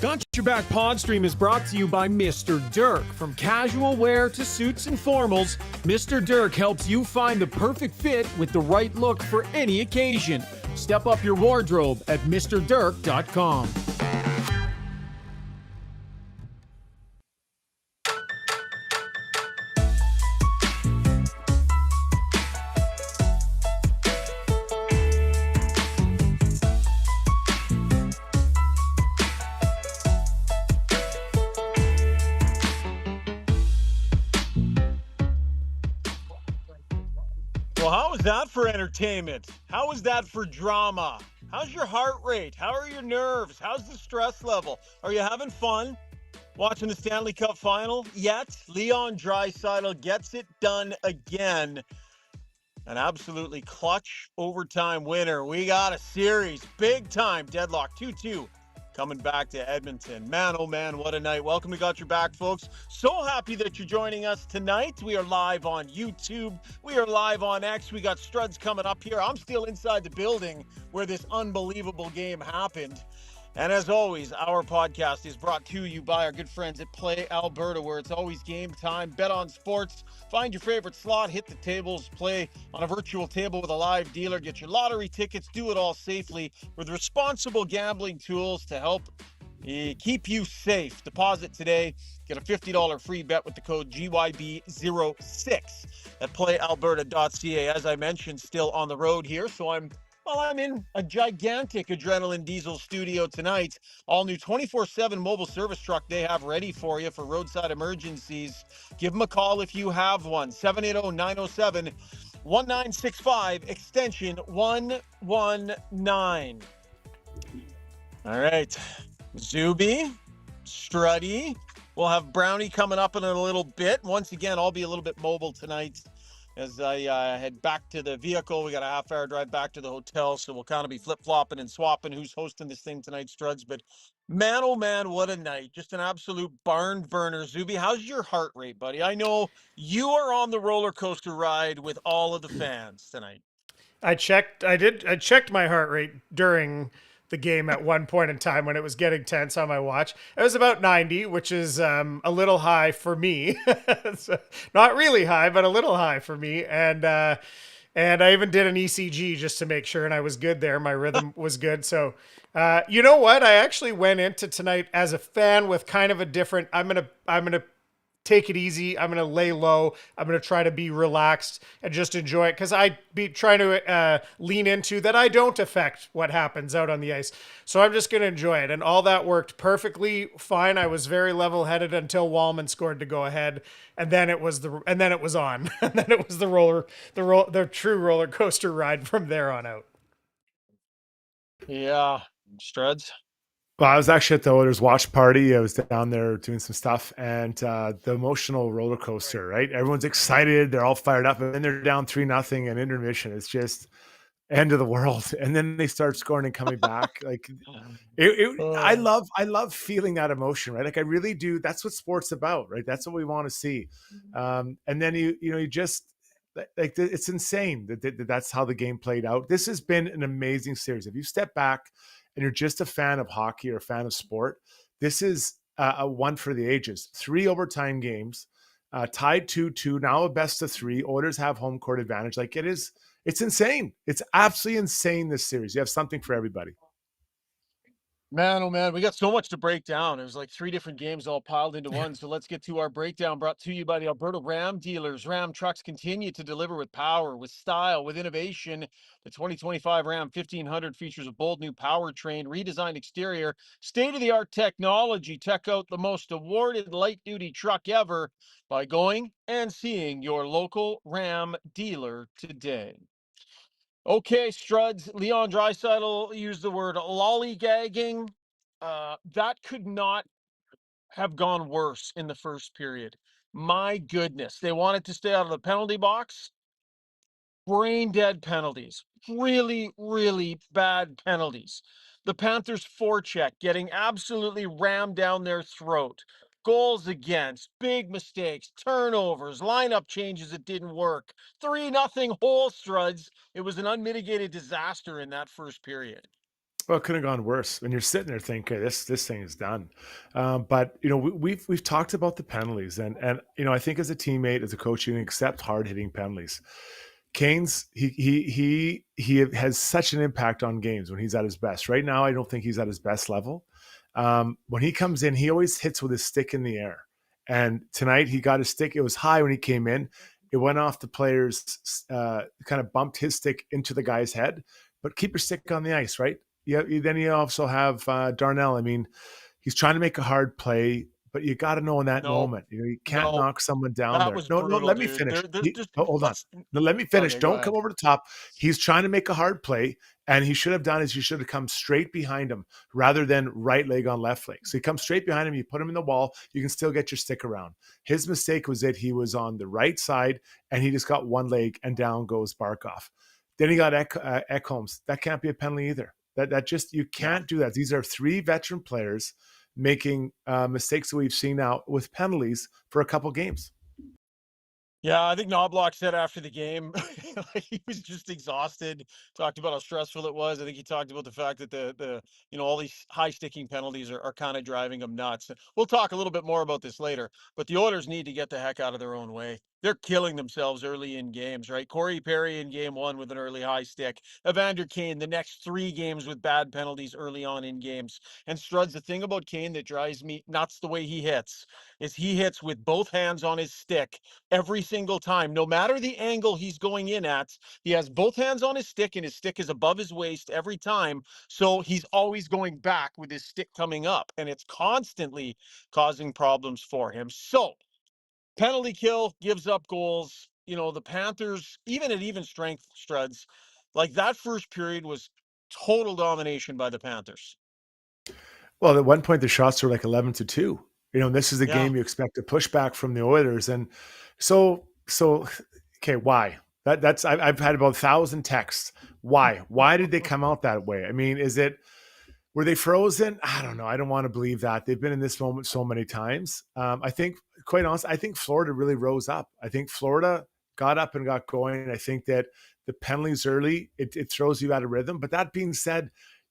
Got Your Back Pod Stream is brought to you by Mr. Dirk. From casual wear to suits and formals, Mr. Dirk helps you find the perfect fit with the right look for any occasion. Step up your wardrobe at mrdirk.com. Well, how is that for entertainment? How is that for drama? How's your heart rate? How are your nerves? How's the stress level? Are you having fun watching the Stanley Cup final yet? Leon Draisaitl gets it done again. An absolutely clutch overtime winner. We got a series, big time deadlock, 2-2. Coming back to Edmonton. Man, oh man, what a night. Welcome to Got Your Back, folks. So happy that you're joining us tonight. We are live on YouTube. We are live on X. We got Struds coming up here. I'm still inside the building where this unbelievable game happened. And as always, our podcast is brought to you by our good friends at Play Alberta, where it's always game time. Bet on sports. Find your favorite slot, hit the tables, play on a virtual table with a live dealer, get your lottery tickets, do it all safely with responsible gambling tools to help keep you safe. Deposit today. Get a $50 free bet with the code GYB06 at playalberta.ca. As I mentioned, still on the road here, so I'm in a gigantic Adrenaline Diesel studio tonight. All new 24/7 mobile service truck they have ready for you for roadside emergencies. Give them a call if you have one. 780-907-1965, extension 119. All right. Zuby, Struddy. We'll have Brownie coming up in a little bit. Once again, I'll be a little bit mobile tonight as I head back to the vehicle. We got a half-hour drive back to the hotel, so we'll kind of be flip-flopping and swapping who's hosting this thing tonight, Struds. But man, oh man, what a night. Just an absolute barn burner. Zuby, how's your heart rate, buddy? I know you are on the roller coaster ride with all of the fans tonight. I checked my heart rate during the game at one point in time when it was getting tense on my watch. It was about 90, which is a little high for me. So, not really high, but a little high for me. And I even did an ECG just to make sure, and I was good there. My rhythm was good. So, you know what? I actually went into tonight as a fan with kind of a different. I'm gonna take it easy. I'm going to lay low. I'm going to try to be relaxed and just enjoy it, because I'd be trying to lean into that I don't affect what happens out on the ice. So I'm just going to enjoy it. And all that worked perfectly fine. I was very level-headed until Wallman scored to go ahead. And then it was on. And then it was the true roller coaster ride from there on out. Yeah. Struds? Well, I was actually at the Oilers watch party. I was down there doing some stuff, and the emotional roller coaster, right? Everyone's excited. They're all fired up, and then they're down 3-0 in intermission. It's just end of the world. And then they start scoring and coming back. Like I love feeling that emotion, right? Like I really do. That's what sport's about, right? That's what we want to see. And then you just like it's insane that's how the game played out. This has been an amazing series. If you step back and you're just a fan of hockey or a fan of sport, this is a one for the ages. 3 overtime games, tied 2-2, now a best of 3. Oilers have home court advantage. Like it's insane. It's absolutely insane, this series. You have something for everybody. Man, oh man, we got so much to break down. It was like 3 different games all piled into one. So let's get to our breakdown, brought to you by the Alberta Ram dealers. Ram trucks continue to deliver with power, with style, with innovation. The 2025 Ram 1500 features a bold new powertrain, redesigned exterior, state-of-the-art technology. Check out the most awarded light-duty truck ever by going and seeing your local Ram dealer today. Okay, Struds, Leon Draisaitl used the word lollygagging. That could not have gone worse in the first period. My goodness. They wanted to stay out of the penalty box. Brain dead penalties. Really, really bad penalties. The Panthers' forecheck getting absolutely rammed down their throat. Goals against, big mistakes, turnovers, lineup changes that didn't work. 3-0 hole, Struds. It was an unmitigated disaster in that first period. Well, it could have gone worse. When you're sitting there thinking, okay, this thing is done. But we've talked about the penalties, and I think as a teammate, as a coach, you can accept hard hitting penalties. Kane's he has such an impact on games when he's at his best. Right now, I don't think he's at his best level. When he comes in, he always hits with his stick in the air. And tonight he got his stick. It was high when he came in. It went off the player's, kind of bumped his stick into the guy's head. But keep your stick on the ice, right? Yeah. Then you also have Darnell. I mean, he's trying to make a hard play, but you got to know in that No, moment, you can't no, knock someone down that there. was No, brutal, let me dude. finish. There's just Hold on. let's. No, let me finish. Okay, go Don't come ahead. over the top. He's trying to make a hard play, and he should have done is he should have come straight behind him rather than right leg on left leg. So he comes straight behind him. You put him in the wall. You can still get your stick around. His mistake was that he was on the right side, and he just got one leg, and down goes Barkov. Then he got Ekholms. That can't be a penalty either. That just you can't do that. These are three veteran players making mistakes that we've seen now with penalties for a couple games. Yeah, I think Knobloch said after the game, he was just exhausted. Talked about how stressful it was. I think he talked about the fact that the all these high sticking penalties are kind of driving him nuts. We'll talk a little bit more about this later, but the Oilers need to get the heck out of their own way. They're killing themselves early in games, right? Corey Perry in game 1 with an early high stick. Evander Kane the next 3 games with bad penalties early on in games. And Struds, the thing about Kane that drives me nuts the way he hits is he hits with both hands on his stick every single time, no matter the angle he's going in at. He has both hands on his stick, and his stick is above his waist every time. So he's always going back with his stick coming up, and it's constantly causing problems for him. So penalty kill, gives up goals. The Panthers, even at even strength, Struds, like that first period was total domination by the Panthers. Well, at one point the shots were like 11-2. And this is a Yeah. game you expect a pushback from the Oilers, and so okay, why? I've had about 1,000 texts. Why? Why did they come out that way? I mean, were they frozen? I don't know. I don't want to believe that. They've been in this moment so many times. I think, quite honestly, I think Florida really rose up. I think Florida got up and got going. I think that the penalties early, it throws you out of rhythm. But that being said,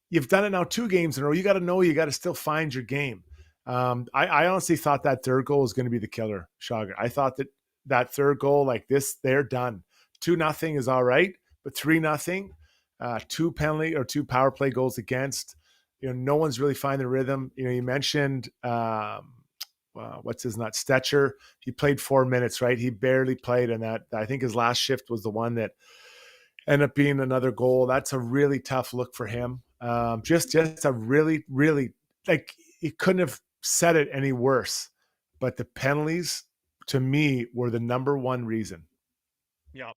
you've done it now 2 games in a row. You got to know you got to still find your game. I honestly thought that third goal was going to be the killer, Shaga. I thought that third goal, like this, they're done. 2-0 is all right, but 3-0, 2 penalty or 2 power play goals against. No one's really finding rhythm. You mentioned what's his nut, Stecher. He played 4 minutes, right? He barely played, and that I think his last shift was the one that ended up being another goal. That's a really tough look for him. Just a really, really, like, he couldn't have said it any worse. But the penalties, to me, were the number one reason. Yeah.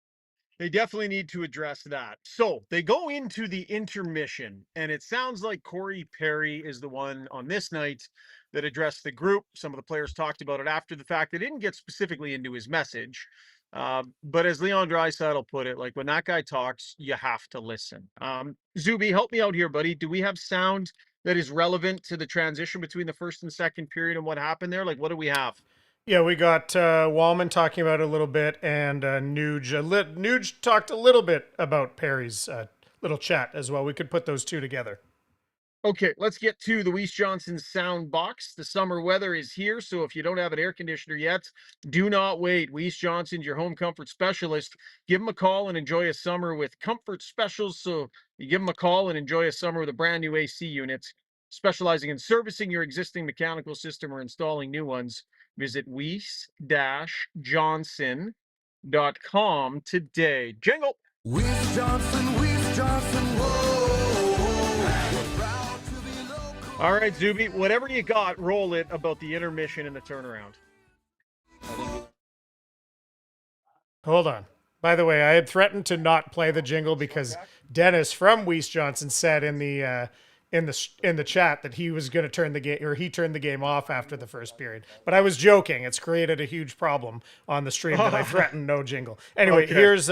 They definitely need to address that. So they go into the intermission, and it sounds like Corey Perry is the one on this night that addressed the group. Some of the players talked about it after the fact. They didn't get specifically into his message. But as Leon Draisaitl put it, like, when that guy talks, you have to listen. Zuby, help me out here, buddy. Do we have sound that is relevant to the transition between the first and second period and what happened there? Like, what do we have? Yeah, we got Wallman talking about it a little bit, and Nuge. Nuge talked a little bit about Perry's little chat as well. We could put those two together. Okay, let's get to the Weiss Johnson sound box. The summer weather is here, so if you don't have an air conditioner yet, do not wait. Weiss Johnson's your home comfort specialist. Give them a call and enjoy a summer with comfort specials. So you give them a call and enjoy a summer with a brand new AC unit. Specializing in servicing your existing mechanical system or installing new ones, visit weiss-johnson.com today. Jingle! Weiss Johnson, whoa. All right, Zuby, whatever you got, roll it about the intermission and the turnaround. Hold on. By the way, I had threatened to not play the jingle because Dennis from Weiss Johnson said in the chat that he was going to turn the game, or he turned the game off after the first period. But I was joking. It's created a huge problem on the stream that I threatened no jingle. Anyway, Okay. here's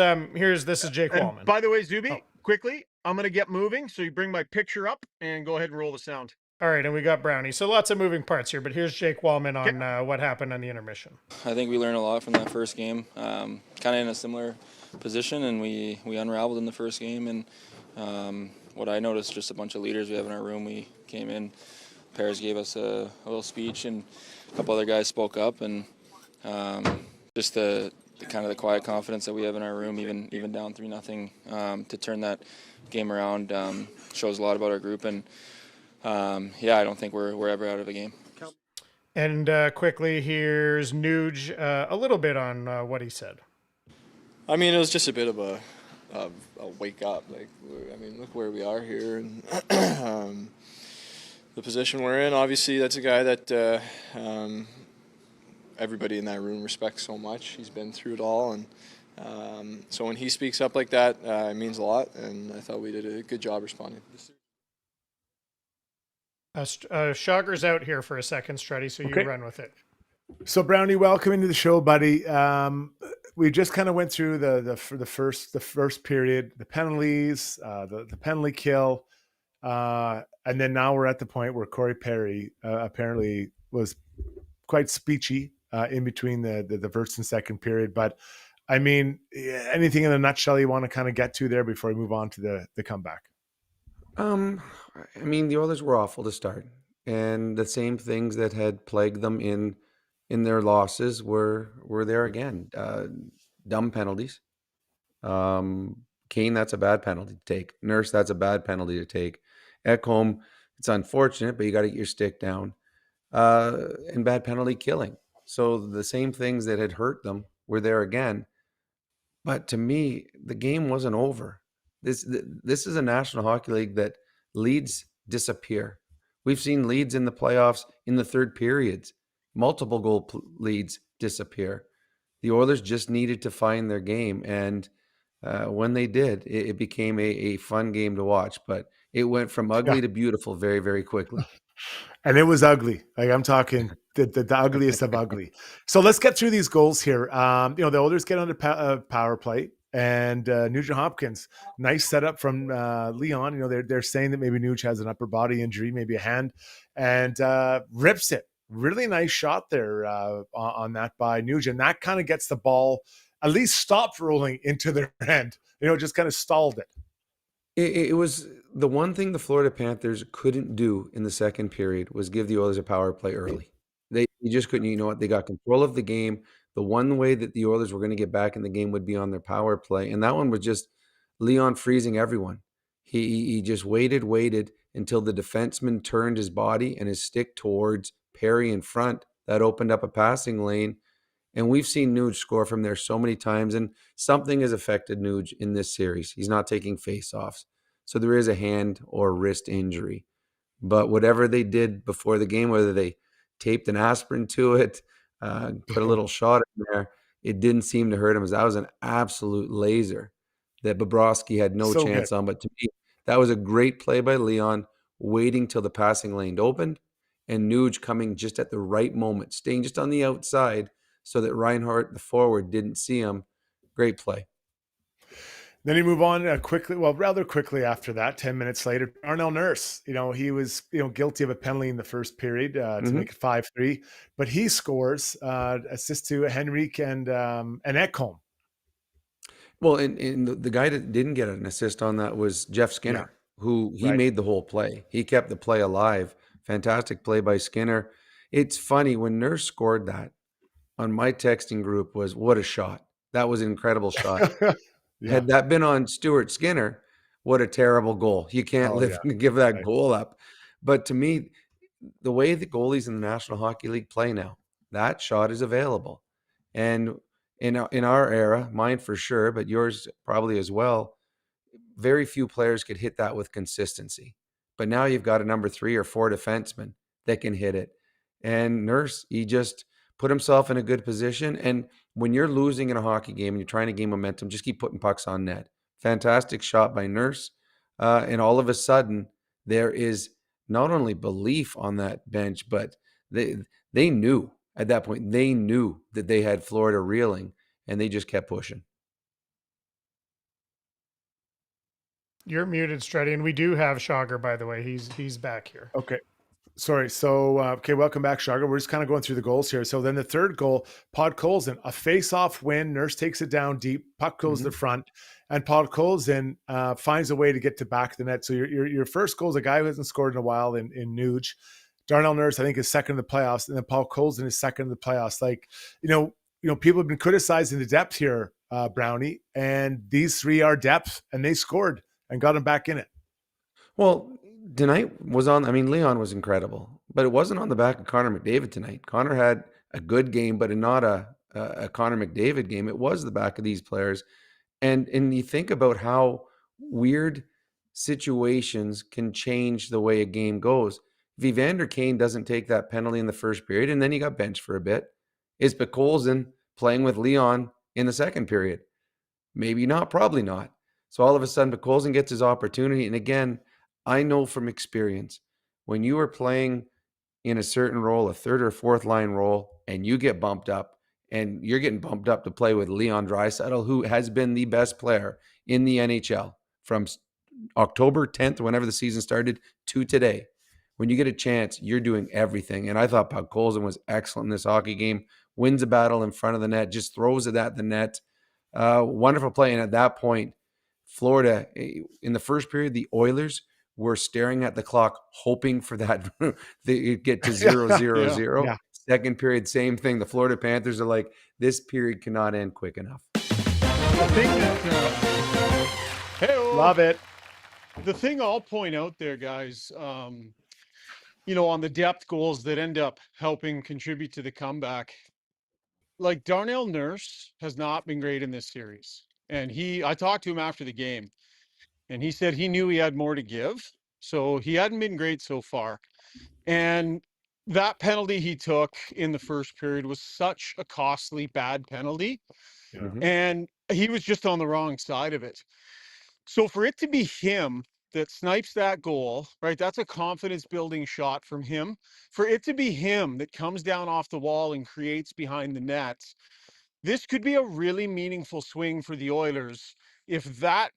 this is Jake And Wallman. by the way, Zuby, quickly, I'm going to get moving, so you bring my picture up and go ahead and roll the sound. All right, and we got Brownie. So lots of moving parts here, but here's Jake Wallman on what happened on the intermission. I think we learned a lot from that first game. Kind of in a similar position, and we unraveled in the first game, and what I noticed, just a bunch of leaders we have in our room. We came in, Pears gave us a little speech, and a couple other guys spoke up, and just the kind of the quiet confidence that we have in our room, even down 3-0, to turn that game around shows a lot about our group. And I don't think we're ever out of a game. And quickly, here's Nuge, a little bit on what he said. I mean, it was just a bit of a wake up. Like, I mean, look where we are here, and the position we're in. Obviously, that's a guy that everybody in that room respects so much. He's been through it all, and so when he speaks up like that, it means a lot. And I thought we did a good job responding. Shogger's out here for a second, Struddy, so you run with it. So Brownie, welcome into the show, buddy. We just kind of went through the first period, the penalties, the penalty kill, and then now we're at the point where Corey Perry apparently was quite speechy in between the first and second period. But I mean, anything in a nutshell you want to kind of get to there before we move on to the comeback? I mean, the Oilers were awful to start, and the same things that had plagued them in their losses were there again. Dumb penalties. Kane, that's a bad penalty to take. Nurse, that's a bad penalty to take. Ekholm, it's unfortunate, but you got to get your stick down. And bad penalty killing. So the same things that had hurt them were there again. But to me, the game wasn't over. This is a National Hockey League that leads disappear. We've seen leads in the playoffs in the third periods. Multiple goal leads disappear. The Oilers just needed to find their game, and when they did, it became a fun game to watch. But it went from ugly to beautiful very, very quickly. And it was ugly. Like, I'm talking the ugliest of ugly. So let's get through these goals here. The Oilers get on the power play, and Nugent Hopkins, nice setup from Leon. They're saying that maybe Nuge has an upper body injury, maybe a hand, and rips it. Really nice shot there on that by Nuge, and that kind of gets the ball at least stopped rolling into their end. Just kind of stalled it. It was the one thing the Florida Panthers couldn't do in the second period was give the Oilers a power play early. They just couldn't. You know what? They got control of the game. The one way that the Oilers were going to get back in the game would be on their power play, and that one was just Leon freezing everyone. He just waited until the defenseman turned his body and his stick towards Perry in front. That opened up a passing lane. And we've seen Nuge score from there so many times, and something has affected Nuge in this series. He's not taking face-offs. So there is a hand or wrist injury. But whatever they did before the game, whether they taped an aspirin to it, put a little shot in there, it didn't seem to hurt him. That was an absolute laser that Bobrovsky had no chance on. But to me, that was a great play by Leon, waiting till the passing lane opened, and Nuge coming just at the right moment, staying just on the outside, so that Reinhart, the forward, didn't see him. Great play. Then you move on rather quickly after that, 10 minutes later, Darnell Nurse, he was, guilty of a penalty in the first period to make it 5-3, but he scores, assist to Henrique and Ekholm. Well, and the guy that didn't get an assist on that was Jeff Skinner, who made the whole play. He kept the play alive. Fantastic play by Skinner. It's funny, when Nurse scored that, on my texting group was, what a shot. That was an incredible shot. Had that been on Stuart Skinner, what a terrible goal. You can't give that goal up. But to me, the way the goalies in the National Hockey League play now, that shot is available. And in our era, mine for sure, but yours probably as well, very few players could hit that with consistency. But now you've got a number 3 or 4 defenseman that can hit it. And Nurse, he just put himself in a good position. And when you're losing in a hockey game and you're trying to gain momentum, just keep putting pucks on net. Fantastic shot by Nurse. And all of a sudden, there is not only belief on that bench, but they knew at that point, they knew that they had Florida reeling, and they just kept pushing. You're muted, Struddy, and we do have Shogger, by the way. He's back here. Okay. Sorry. So, okay, welcome back, Shaga. We're just kind of going through the goals here. So then the third goal, Podkolzin, a face-off win. Nurse takes it down deep. Puck goes to the front, and Podkolzin finds a way to get to back of the net. So your first goal is a guy who hasn't scored in a while in Nuge. Darnell Nurse, I think, is second in the playoffs, and then Podkolzin is second in the playoffs. Like, people have been criticizing the depth here, Brownie, and these three are depth, and they scored and got him back in it. Well, tonight was on. I mean, Leon was incredible, but it wasn't on the back of Connor McDavid tonight. Connor had a good game, but not a Connor McDavid game. It was the back of these players, and you think about how weird situations can change the way a game goes. If Evander Kane doesn't take that penalty in the first period, and then he got benched for a bit, is Podkolzin playing with Leon in the second period? Maybe not, probably not. So all of a sudden, Podkolzin gets his opportunity. And again, I know from experience, when you are playing in a certain role, a third or fourth line role, and you get bumped up, and you're getting bumped up to play with Leon Draisaitl, who has been the best player in the NHL from October 10th, whenever the season started, to today. When you get a chance, you're doing everything. And I thought Podkolzin was excellent in this hockey game. Wins a battle in front of the net, just throws it at the net. Wonderful play. And at that point, Florida, in the first period, the Oilers were staring at the clock, hoping for that they get to 0-0-0. Yeah. Second period, same thing. The Florida Panthers are like, this period cannot end quick enough. The thing that, hey-o. Love it. The thing I'll point out there, guys, on the depth goals that end up helping contribute to the comeback, like Darnell Nurse has not been great in this series. And I talked to him after the game, and he said he knew he had more to give. So he hadn't been great so far. And that penalty he took in the first period was such a costly, bad penalty. Yeah. And he was just on the wrong side of it. So for it to be him that snipes that goal, right? That's a confidence building shot from him. For it to be him that comes down off the wall and creates behind the net, this could be a really meaningful swing for the Oilers if that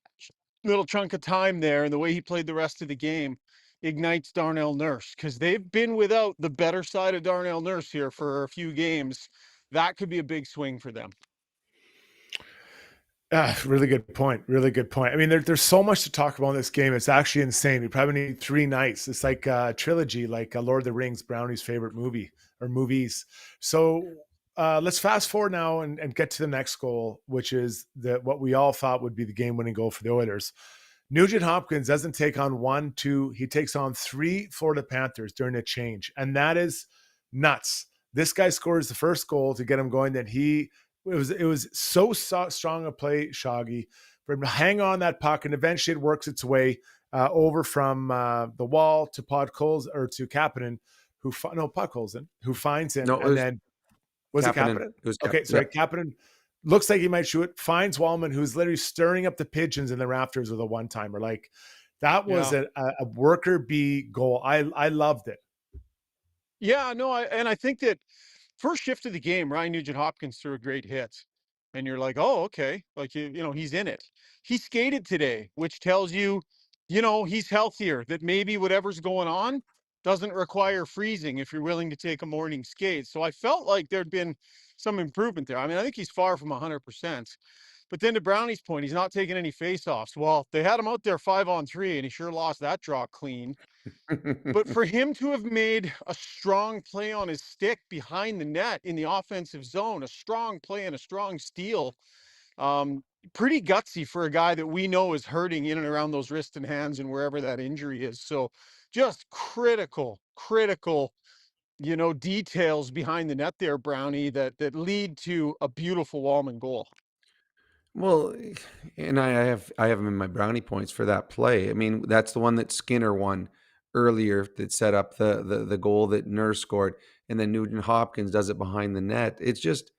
little chunk of time there and the way he played the rest of the game ignites Darnell Nurse, because they've been without the better side of Darnell Nurse here for a few games. That could be a big swing for them. Really good point. Really good point. I mean, there's so much to talk about in this game. It's actually insane. We probably need 3 nights. It's like a trilogy, like Lord of the Rings, Brownie's favorite movie or movies. So let's fast forward now and get to the next goal, which is what we all thought would be the game-winning goal for the Oilers. Nugent Hopkins doesn't take on 1, 2. He takes on 3 Florida Panthers during a change, and that is nuts. This guy scores the first goal to get him going. That it was so strong a play, Shaggy, for him to hang on that puck, and eventually it works its way over from the wall to Podkolzin or to Kapanen, Podkolzin, who finds him, and then was it Kapanen? Okay, sorry, Kapanen looks like he might shoot, finds Wallman, who's literally stirring up the pigeons in the rafters with a one-timer. Like, that was a worker bee goal. I loved it. Yeah, no, I think that first shift of the game, Ryan Nugent-Hopkins threw a great hit. And you're like, oh, okay. Like, he's in it. He skated today, which tells you, he's healthier, that maybe whatever's going on doesn't require freezing if you're willing to take a morning skate. So I felt like there'd been some improvement there. I mean, I think he's far from 100%. But then to Brownie's point, he's not taking any faceoffs. Well, they had him out there 5-on-3, and he sure lost that draw clean. But for him to have made a strong play on his stick behind the net in the offensive zone, a strong play and a strong steal, pretty gutsy for a guy that we know is hurting in and around those wrists and hands and wherever that injury is. So just critical, details behind the net there, Brownie, that lead to a beautiful Wallman goal. Well, and I have him in my brownie points for that play. I mean, that's the one that Skinner won earlier that set up the goal that Nurse scored, and then Nugent Hopkins does it behind the net. It's just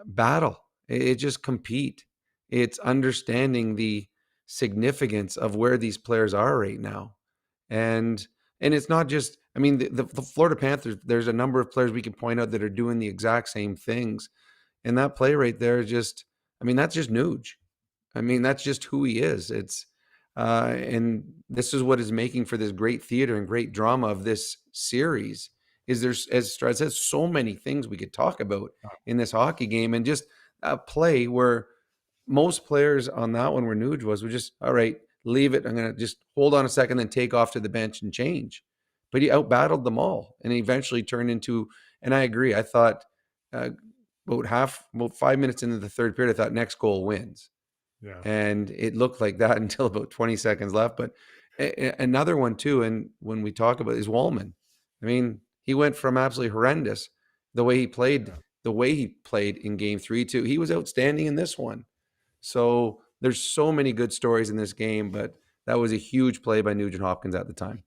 battle. It just compete. It's understanding the significance of where these players are right now, and it's not just. I mean, the Florida Panthers. There's a number of players we can point out that are doing the exact same things, and that play right there is just. I mean, that's just Nuge. I mean, that's just who he is. And this is what is making for this great theater and great drama of this series. Is there's, as Strud says, so many things we could talk about in this hockey game, and just a play where most players on that one where Nuge was just, all right, leave it. I'm going to just hold on a second, then take off to the bench and change. But he outbattled them all, and he eventually turned into, and I agree, I thought about 5 minutes into the third period, I thought next goal wins. Yeah. And it looked like that until about 20 seconds left. But another one too, and when we talk about, is Wallman. I mean, he went from absolutely horrendous the way he played in game 3 too. He was outstanding in this one. So there's so many good stories in this game, but that was a huge play by Nugent Hopkins at the time.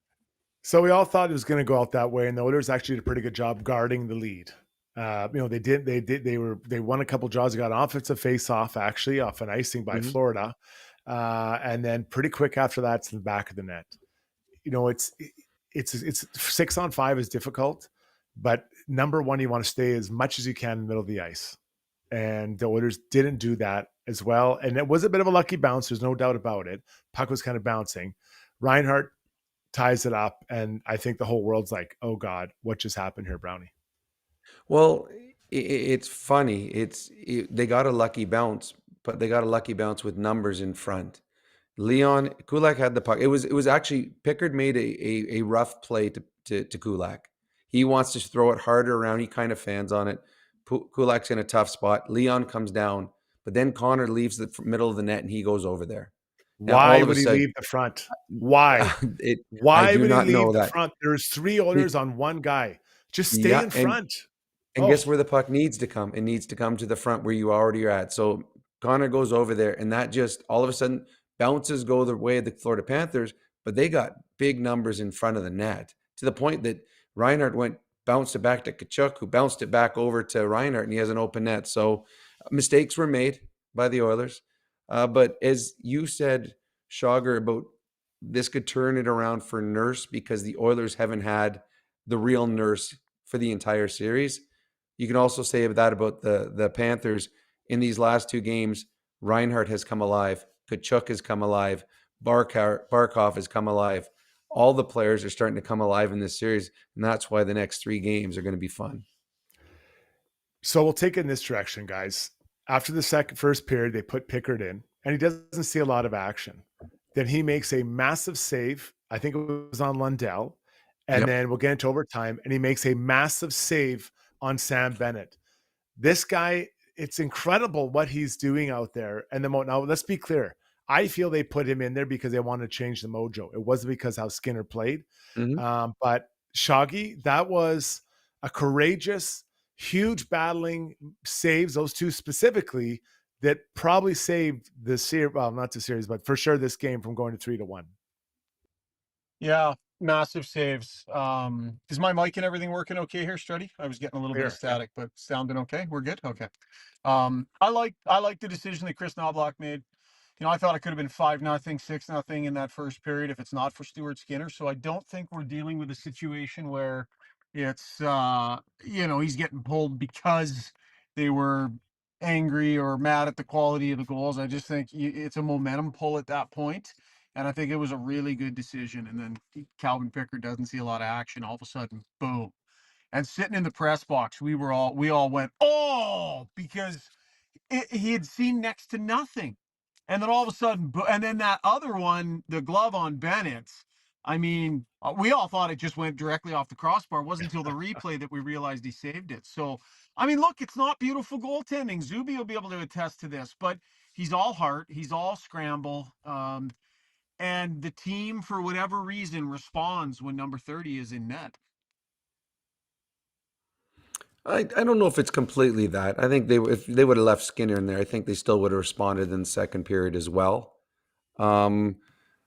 So we all thought it was going to go out that way, and the Oilers actually did a pretty good job guarding the lead. They won a couple draws. They got an offensive face-off actually off an icing by Florida, and then pretty quick after that, it's in the back of the net. It's 6-on-5 is difficult, but number one, you want to stay as much as you can in the middle of the ice, and the Oilers didn't do that as well. And it was a bit of a lucky bounce. There's no doubt about it. Puck was kind of bouncing. Reinhart ties it up, and I think the whole world's like, "Oh God, what just happened here, Brownie?" Well, it's funny. They got a lucky bounce, but they got a lucky bounce with numbers in front. Kulak had the puck. It was actually Pickard made a rough play to Kulak. He wants to throw it harder around. He kind of fans on it. Kulak's in a tough spot. Leon comes down, but then Connor leaves the middle of the net and he goes over there. Now, Why would he leave the front? Why? Why would he leave the front? There's 3 Oilers on one guy. Just stay in front. And guess where the puck needs to come? It needs to come to the front where you already are at. So Connor goes over there, and that just all of a sudden bounces go the way of the Florida Panthers, but they got big numbers in front of the net to the point that Reinhart bounced it back to Tkachuk, who bounced it back over to Reinhart, and he has an open net. So mistakes were made by the Oilers. But as you said, Schauger, about this could turn it around for Nurse because the Oilers haven't had the real Nurse for the entire series. You can also say that about the Panthers. In these last 2 games, Reinhart has come alive. Tkachuk has come alive. Barkov has come alive. All the players are starting to come alive in this series, and that's why the next 3 games are going to be fun. So we'll take it in this direction, guys. After the first period, they put Pickard in, and he doesn't see a lot of action. Then he makes a massive save. I think it was on Lundell. And then we'll get into overtime, and he makes a massive save on Sam Bennett. This guy, it's incredible what he's doing out there. And now let's be clear. I feel they put him in there because they wanted to change the mojo. It wasn't because how Skinner played. But Shoggy, that was a courageous, huge battling saves, those 2 specifically, that probably saved the series. Well, not the series, but for sure this game from going to 3-1. Yeah, massive saves. Is my mic and everything working okay here, Struddy? I was getting a little bit of static, but sounding okay. We're good. Okay. I like the decision that Chris Knobloch made. I thought it could have been 5-0, 6-0 in that first period if it's not for Stuart Skinner. So I don't think we're dealing with a situation where it's he's getting pulled because they were angry or mad at the quality of the goals. I just think it's a momentum pull at that point. And I think it was a really good decision. And then Calvin Pickard doesn't see a lot of action. All of a sudden, boom. And sitting in the press box, we all went, oh, because he had seen next to nothing. And then all of a sudden, and then that other one, the glove on Bennett, I mean, we all thought it just went directly off the crossbar. It wasn't until the replay that we realized he saved it. So, I mean, look, it's not beautiful goaltending. Zuby will be able to attest to this, but he's all heart. He's all scramble. And the team, for whatever reason, responds when number 30 is in net. I don't know if it's completely that. I think if they would have left Skinner in there, I think they still would have responded in the second period as well. But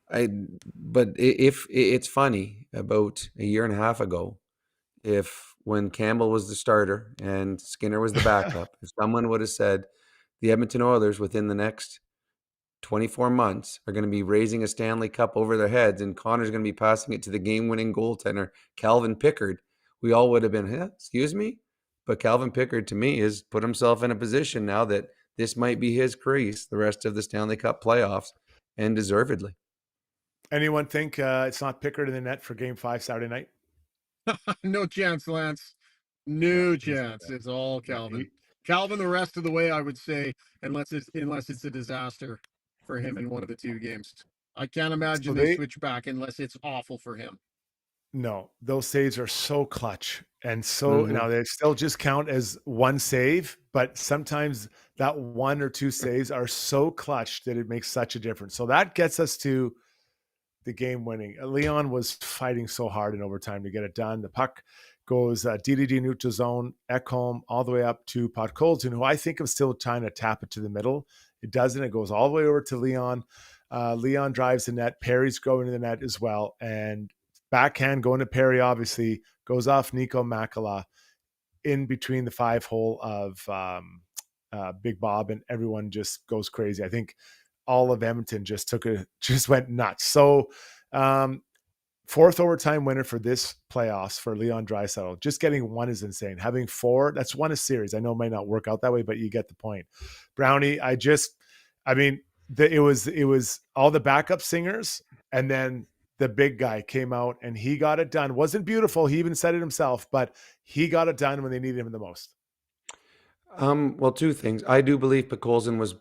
if it's funny, about a year and a half ago, when Campbell was the starter and Skinner was the backup, if someone would have said the Edmonton Oilers within the next 24 months are going to be raising a Stanley Cup over their heads and Connor's going to be passing it to the game-winning goaltender, Calvin Pickard, we all would have been, excuse me? But Calvin Pickard, to me, has put himself in a position now that this might be his crease the rest of the Stanley Cup playoffs, and deservedly. Anyone think it's not Pickard in the net for Game 5 Saturday night? No chance, Lance. No chance. It's all Calvin. Calvin the rest of the way, I would say, unless it's a disaster for him in one of the two games. I can't imagine they switch back unless it's awful for him. No, those saves are so clutch. And so now they still just count as one save, but sometimes that one or two saves are so clutch that it makes such a difference. So that gets us to the game winning. Leon was fighting so hard in overtime to get it done. The puck goes DDD neutral zone, Ekholm, all the way up to Podkolzin, who I think of still trying to tap it to the middle. It doesn't. It goes all the way over to Leon. Leon drives the net. Perry's going to the net as well. And backhand going to Perry, obviously, goes off Nico Makala in between the 5-hole of Big Bob, and everyone just goes crazy. I think all of Edmonton just went nuts. So fourth overtime winner for this playoffs for Leon Draisaitl. Just getting one is insane. Having four, that's one a series. I know it might not work out that way, but you get the point. Brownie, it was all the backup singers, and then the big guy came out and he got it done. Wasn't beautiful. He even said it himself, but he got it done when they needed him the most. Well, two things. I do believe Podkolzin was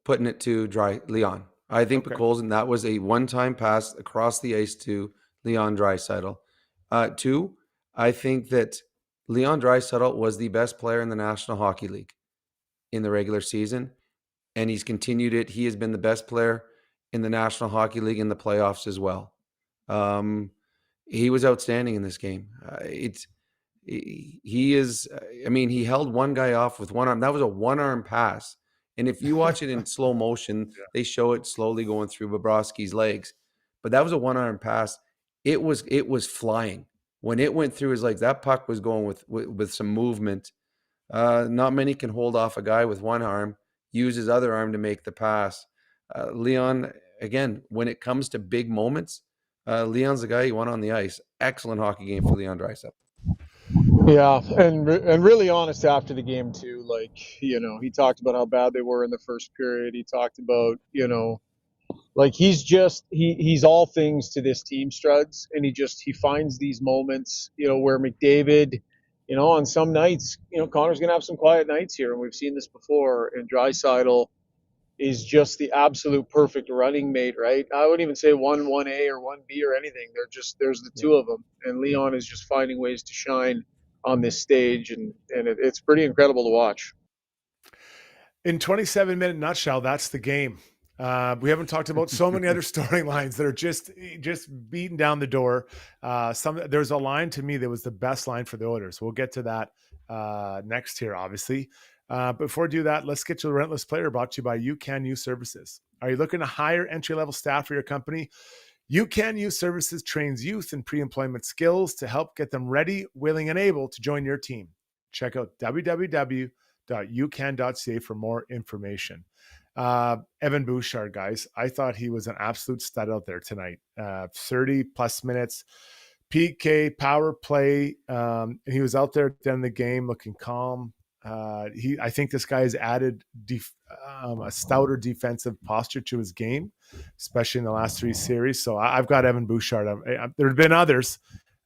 putting it to Leon. I think Podkolzin, that was a one-time pass across the ice to Leon Draisaitl. Two, I think that Leon Draisaitl was the best player in the National Hockey League in the regular season, and he's continued it. He has been the best player in the National Hockey League in the playoffs as well. He was outstanding in this game. He held one guy off with one arm. That was a one-arm pass. And if you watch it in slow motion, they show it slowly going through Bobrovsky's legs. But that was a one-arm pass. It was flying. When it went through his legs, that puck was going with some movement. Not many can hold off a guy with one arm, use his other arm to make the pass. Leon, again, when it comes to big moments, Leon's the guy you want on the ice. Excellent hockey game for Leon Draisaitl. Yeah, and really honest after the game too. Like, he talked about how bad they were in the first period. He talked about, like he's all things to this team, Struds, and he finds these moments, where McDavid, on some nights, Connor's gonna have some quiet nights here, and we've seen this before. And Draisaitl is just the absolute perfect running mate, right? I wouldn't even say 1A or 1B or anything. There's the two of them, and Leon is just finding ways to shine on this stage, and it's pretty incredible to watch. In 27-minute nutshell, that's the game. We haven't talked about so many other storylines that are just beating down the door. There's a line to me that was the best line for the Oilers. We'll get to that next here, obviously. Before we do that, let's get to the Relentless Player, brought to you by You Can Use Services. Are you looking to hire entry-level staff for your company? You Can Use Services trains youth in pre-employment skills to help get them ready, willing, and able to join your team. Check out www.youcan.ca for more information. Evan Bouchard, guys, I thought he was an absolute stud out there tonight. 30-plus minutes, PK, power play, and he was out there at the end of the game looking calm. I think this guy has added a stouter defensive posture to his game, especially in the last three series. So I've got Evan Bouchard. There have been others,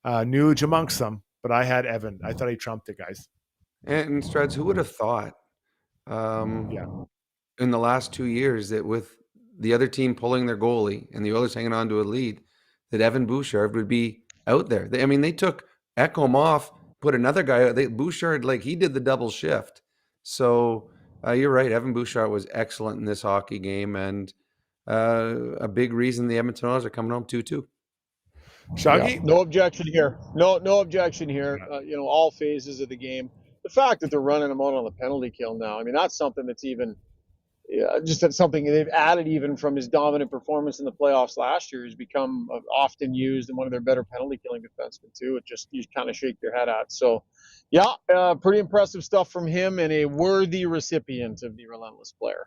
Nuge amongst them, but I had Evan. I thought he trumped it, guys. And Struds, who would have thought in the last 2 years that with the other team pulling their goalie and the Oilers hanging on to a lead, that Evan Bouchard would be out there? They took Ekholm off, put another guy out. Bouchard, he did the double shift. So you're right. Evan Bouchard was excellent in this hockey game, and a big reason the Edmonton Oilers are coming home 2-2. Shaggy? Yeah, no objection here. No objection here. All phases of the game. The fact that they're running him out on the penalty kill now, that's something that's even that's something they've added even from his dominant performance in the playoffs last year. He's become often used and one of their better penalty killing defensemen too. You kind of shake your head at. So, pretty impressive stuff from him, and a worthy recipient of the Relentless Player.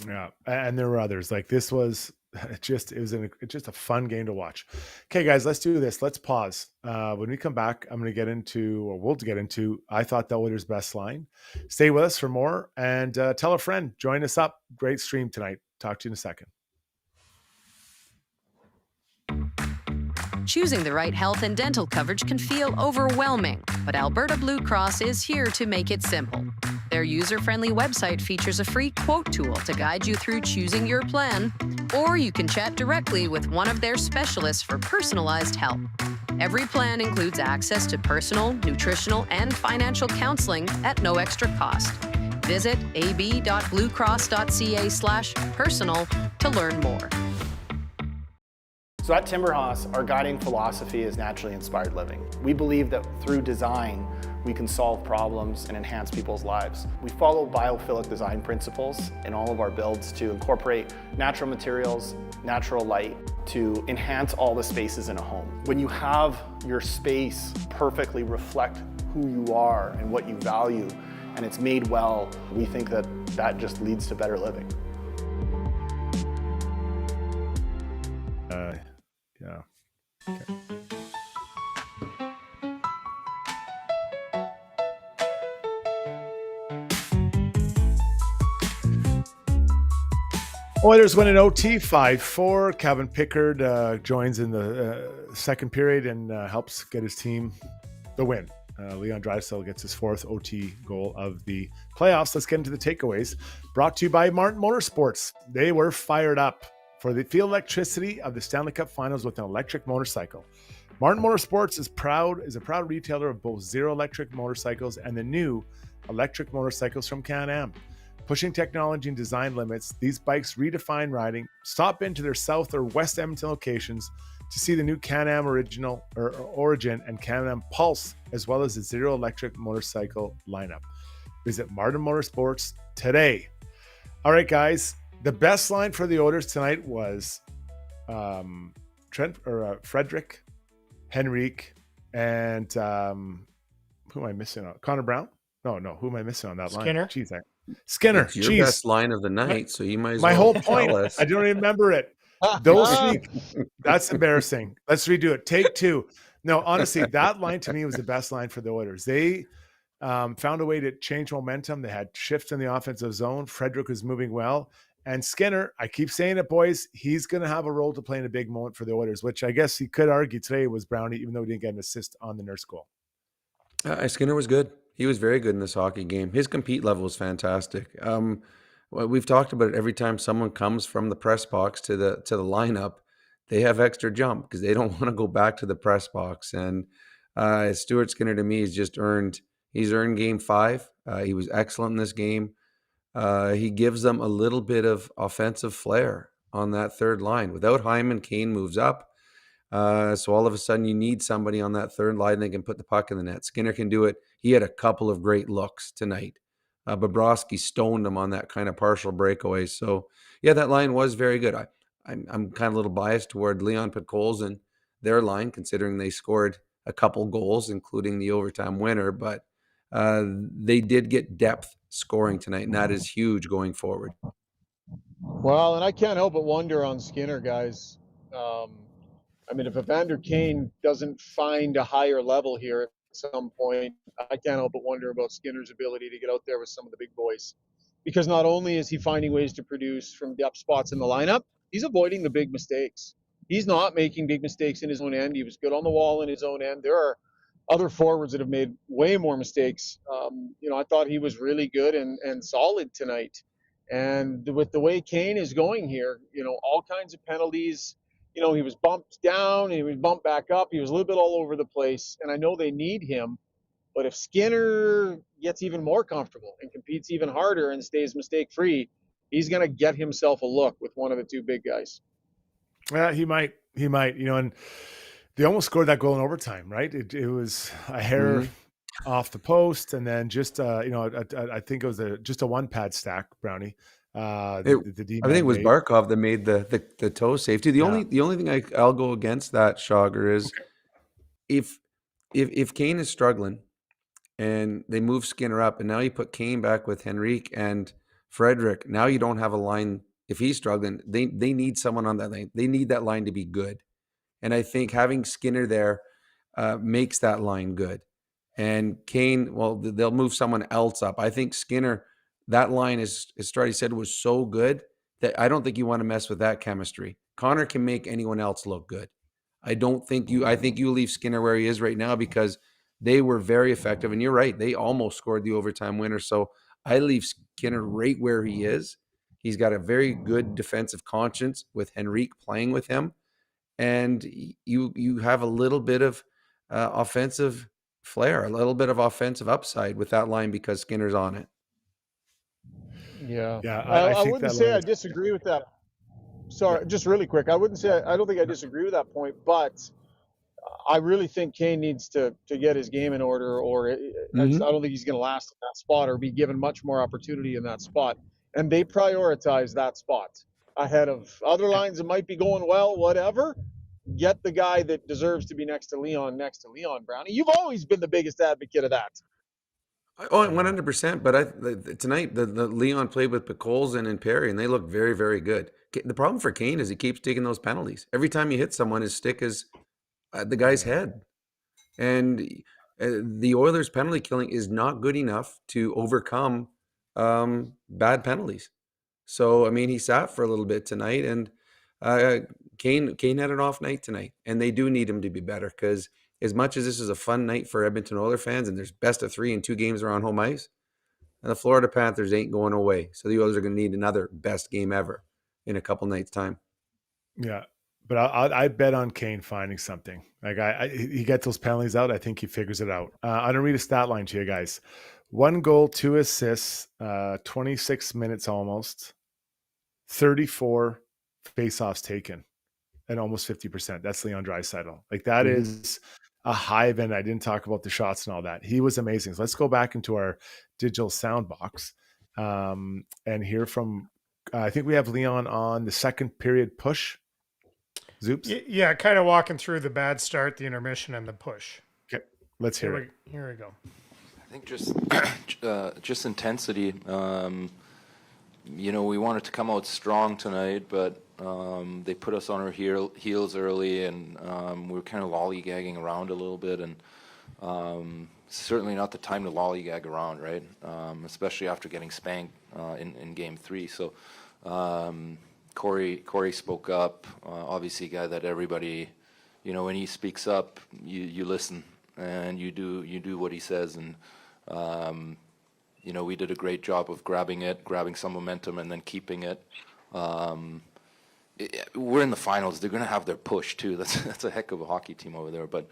Yeah, and there were others. This was just a fun game to watch. Okay, guys, let's do this. Let's pause. When we come back, we'll get into I thought the Oilers' best line. Stay with us for more, and tell a friend. Join us up. Great stream tonight. Talk to you in a second. Choosing the right health and dental coverage can feel overwhelming, but Alberta Blue Cross is here to make it simple. Their user-friendly website features a free quote tool to guide you through choosing your plan, or you can chat directly with one of their specialists for personalized help. Every plan includes access to personal, nutritional, and financial counseling at no extra cost. Visit ab.bluecross.ca/personal to learn more. So at Timberhouse, our guiding philosophy is naturally inspired living. We believe that through design, we can solve problems and enhance people's lives. We follow biophilic design principles in all of our builds to incorporate natural materials, natural light, to enhance all the spaces in a home. When you have your space perfectly reflect who you are and what you value, and it's made well, we think that that just leads to better living. Yeah. Okay. Oilers win an OT 5-4. Calvin Pickard joins in the second period and helps get his team the win. Leon Draisaitl gets his fourth OT goal of the playoffs. Let's get into the takeaways. Brought to you by Martin Motorsports. They were fired up for the feel electricity of the Stanley Cup Finals with an electric motorcycle. Martin Motorsports is a proud retailer of both Zero electric motorcycles and the new electric motorcycles from Can-Am. Pushing technology and design limits, these bikes redefine riding. Stop into their South or West Edmonton locations to see the new Can-Am Origin and Can-Am Pulse, as well as the Zero electric motorcycle lineup. Visit Martin Motorsports today. All right, guys. The best line for the Oilers tonight was Frederick, Henrique, and who am I missing on? Connor Brown? No. Who am I missing on that Skinner? line? Jeez, Skinner. It's your best line of the night, so you might as my well whole point. tell us. I don't remember it. Those three. That's embarrassing. Let's redo it. Take two. No, honestly, that line to me was the best line for the Oilers. They found a way to change momentum. They had shifts in the offensive zone. Frederick was moving well. And Skinner, I keep saying it, boys, he's going to have a role to play in a big moment for the Oilers, which I guess he could argue today was Brownie, even though he didn't get an assist on the Nurse goal. Skinner was good. He was very good in this hockey game. His compete level was fantastic. We've talked about it every time someone comes from the press box to the lineup, they have extra jump because they don't want to go back to the press box. And Stuart Skinner, to me, he's earned game 5. He was excellent in this game. He gives them a little bit of offensive flair on that third line. Without Hyman, Kane moves up. So all of a sudden you need somebody on that third line that can put the puck in the net. Skinner can do it. He had a couple of great looks tonight. Bobrovsky stoned him on that kind of partial breakaway. So yeah, that line was very good. I'm kind of a little biased toward Leon Podkolzin and their line, considering they scored a couple goals, including the overtime winner, but they did get depth scoring tonight, and that is huge going forward. Well, and I can't help but wonder on Skinner, guys. I mean, if Evander Kane doesn't find a higher level here at some point, I can't help but wonder about Skinner's ability to get out there with some of the big boys. Because not only is he finding ways to produce from depth spots in the lineup, he's avoiding the big mistakes. He's not making big mistakes in his own end. He was good on the wall in his own end. There are other forwards that have made way more mistakes. I thought he was really good and solid tonight. And with the way Kane is going here, all kinds of penalties. He was bumped down, he was bumped back up. He was a little bit all over the place. And I know they need him. But if Skinner gets even more comfortable and competes even harder and stays mistake-free, he's going to get himself a look with one of the two big guys. Yeah, he might, and they almost scored that goal in overtime, right? It was a hair off the post, and then just, I think it was just a one-pad stack, Brownie. I think it was Barkov that made the toe safety. The only thing I'll go against that, Schauger, is if Kane is struggling and they move Skinner up, and now you put Kane back with Henrique and Frederick, now you don't have a line. If he's struggling, they need someone on that line. They need that line to be good. And I think having Skinner there makes that line good. And Kane, well, they'll move someone else up. I think Skinner, that line, as Struddy said, was so good that I don't think you want to mess with that chemistry. Connor can make anyone else look good. I think you leave Skinner where he is right now because they were very effective. And you're right, they almost scored the overtime winner. So I leave Skinner right where he is. He's got a very good defensive conscience with Henrique playing with him. And you have a little bit of offensive flair, a little bit of offensive upside with that line because Skinner's on it. Yeah. Yeah, I think wouldn't that say line I is- disagree with that. Sorry, just really quick. I don't think I disagree with that point, but I really think Kane needs to get his game in order, or I don't think he's going to last in that spot or be given much more opportunity in that spot. And they prioritize that spot ahead of other lines that might be going well, whatever. Get the guy that deserves to be next to Leon, Brownie. You've always been the biggest advocate of that. Oh, 100%. But tonight, the Leon played with Picolzin and Perry, and they look very, very good. The problem for Kane is he keeps taking those penalties. Every time you hit someone, his stick is at the guy's head. And the Oilers' penalty killing is not good enough to overcome bad penalties. So, I mean, he sat for a little bit tonight, and Kane had an off night tonight, and they do need him to be better because as much as this is a fun night for Edmonton Oilers fans, and there's best of 3 and 2 games are on home ice, and the Florida Panthers ain't going away. So the Oilers are going to need another best game ever in a couple nights' time. Yeah, but I bet on Kane finding something. Like he gets those penalties out. I think he figures it out. I'm gonna read a stat line to you guys: 1 goal, 2 assists, 26 minutes almost, 34 faceoffs taken, and almost 50%. That's Leon Draisaitl. Like that is a high event. I didn't talk about the shots and all that. He was amazing. So let's go back into our digital sound box and hear from. I think we have Leon on the second period push. Zoops. Yeah, kind of walking through the bad start, the intermission, and the push. Okay, let's hear it. Here we go. I think just intensity. We wanted to come out strong tonight, but they put us on our heels early, and we were kind of lollygagging around a little bit, and certainly not the time to lollygag around, right? Especially after getting spanked in Game 3. So Corey spoke up. Obviously, a guy that everybody, when he speaks up, you listen and you do what he says, and we did a great job of grabbing some momentum and then keeping it. We're in the finals. They're going to have their push too. That's a heck of a hockey team over there. But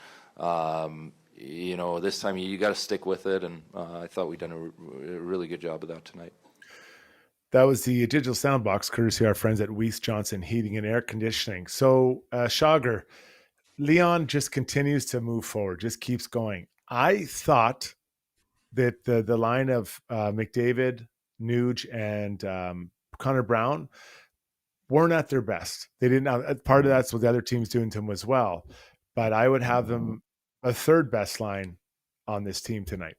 this time you got to stick with it, and I thought we'd done a really good job of that tonight. That was the digital soundbox, courtesy of our friends at Weiss Johnson Heating and Air Conditioning. So, Schauger, Leon just continues to move forward, just keeps going. I thought that the line of McDavid, Nuge, and Connor Brown weren't at their best. They didn't. Part of that's what the other team's doing to them as well. But I would have them a third best line on this team tonight.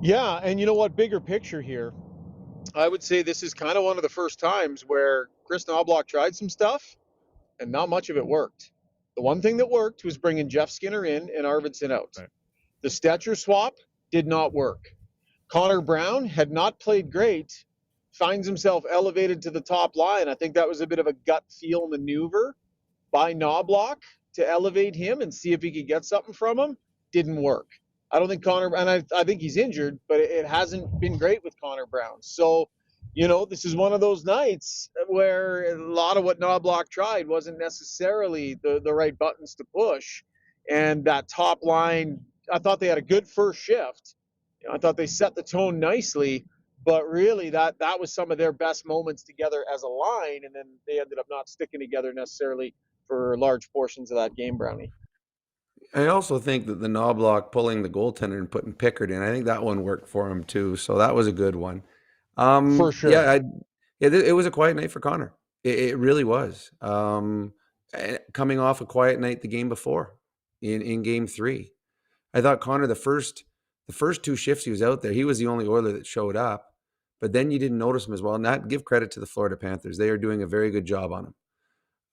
Yeah, and you know what? Bigger picture here. I would say this is kind of one of the first times where Chris Knobloch tried some stuff and not much of it worked. The one thing that worked was bringing Jeff Skinner in and Arvidsson out. Right. The Stecher swap did not work. Connor Brown had not played great, finds himself elevated to the top line. I think that was a bit of a gut feel maneuver by Knobloch to elevate him and see if he could get something from him. Didn't work. I don't think Connor, and I think he's injured, but it hasn't been great with Connor Brown. So, this is one of those nights where a lot of what Knobloch tried wasn't necessarily the right buttons to push. And that top line, I thought they had a good first shift. I thought they set the tone nicely, but really that was some of their best moments together as a line. And then they ended up not sticking together necessarily for large portions of that game, Brownie. I also think that the Knobloch pulling the goaltender and putting Pickard in, I think that one worked for him too. So that was a good one. For sure. Yeah, it was a quiet night for Connor. It really was. Coming off a quiet night the game before in Game 3. I thought Connor, the first 2 shifts he was out there, he was the only Oiler that showed up. But then you didn't notice him as well. And that, give credit to the Florida Panthers. They are doing a very good job on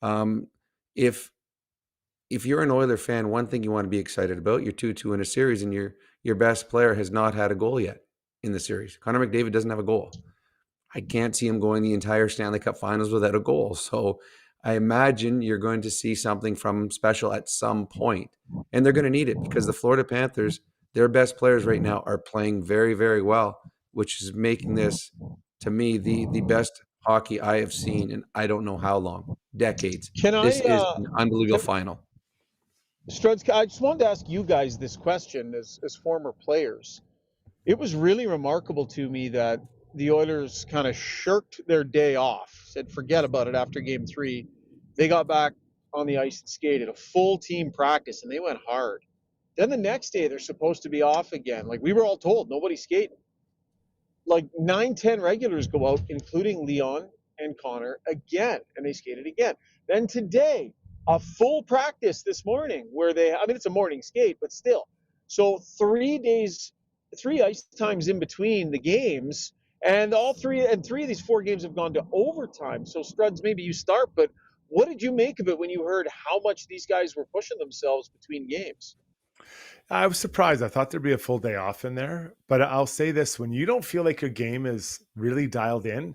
him. If you're an Oiler fan, one thing you want to be excited about, you're 2-2 in a series, and your best player has not had a goal yet in the series. Connor McDavid doesn't have a goal. I can't see him going the entire Stanley Cup Finals without a goal. So I imagine you're going to see something from him special at some point, and they're going to need it because the Florida Panthers, their best players right now are playing very, very well, which is making this, to me, the best hockey I have seen in I don't know how long, decades. Can This I, is an unbelievable final. Struds, I just wanted to ask you guys this question as former players. It was really remarkable to me that the Oilers kind of shirked their day off, said forget about it after game 3. They got back on the ice and skated a full team practice, and they went hard. Then the next day, they're supposed to be off again. Like we were all told, nobody's skating. Like 9-10 regulars go out, including Leon and Connor again, and they skated again. Then today, a full practice this morning where it's a morning skate, but still. So 3 days, 3 ice times in between the games, and three of these 4 games have gone to overtime. So Struds, maybe you start, but what did you make of it when you heard how much these guys were pushing themselves between games? I was surprised. I thought there'd be a full day off in there, but I'll say this: when you don't feel like your game is really dialed in,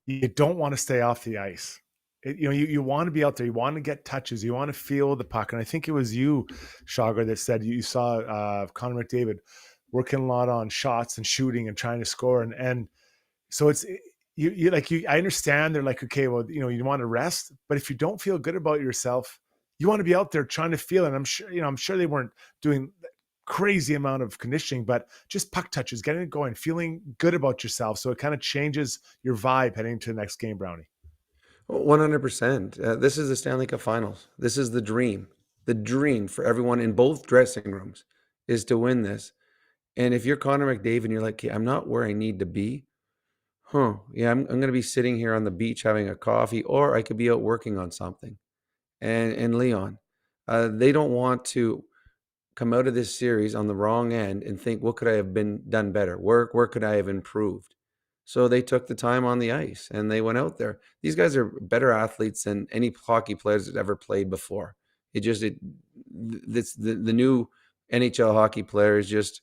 you don't want to stay off the ice. You want to be out there. You want to get touches. You want to feel the puck. And I think it was you, Shogger, that said you saw Connor McDavid working a lot on shots and shooting and trying to score. And so it's I understand they're like, okay, well, you want to rest, but if you don't feel good about yourself, you want to be out there trying to feel. And I'm sure they weren't doing crazy amount of conditioning, but just puck touches, getting it going, feeling good about yourself. So it kind of changes your vibe heading to the next game, Brownie. 100%. This is the Stanley Cup Finals. This is the dream. The dream for everyone in both dressing rooms is to win this. And if you're Connor McDavid and you're like, okay, I'm not where I need to be. Yeah, I'm going to be sitting here on the beach having a coffee, or I could be out working on something. And Leon, they don't want to come out of this series on the wrong end and think, what could I have done better? Where could I have improved? So they took the time on the ice and they went out there. These guys are better athletes than any hockey players that ever played before. The new NHL hockey player is just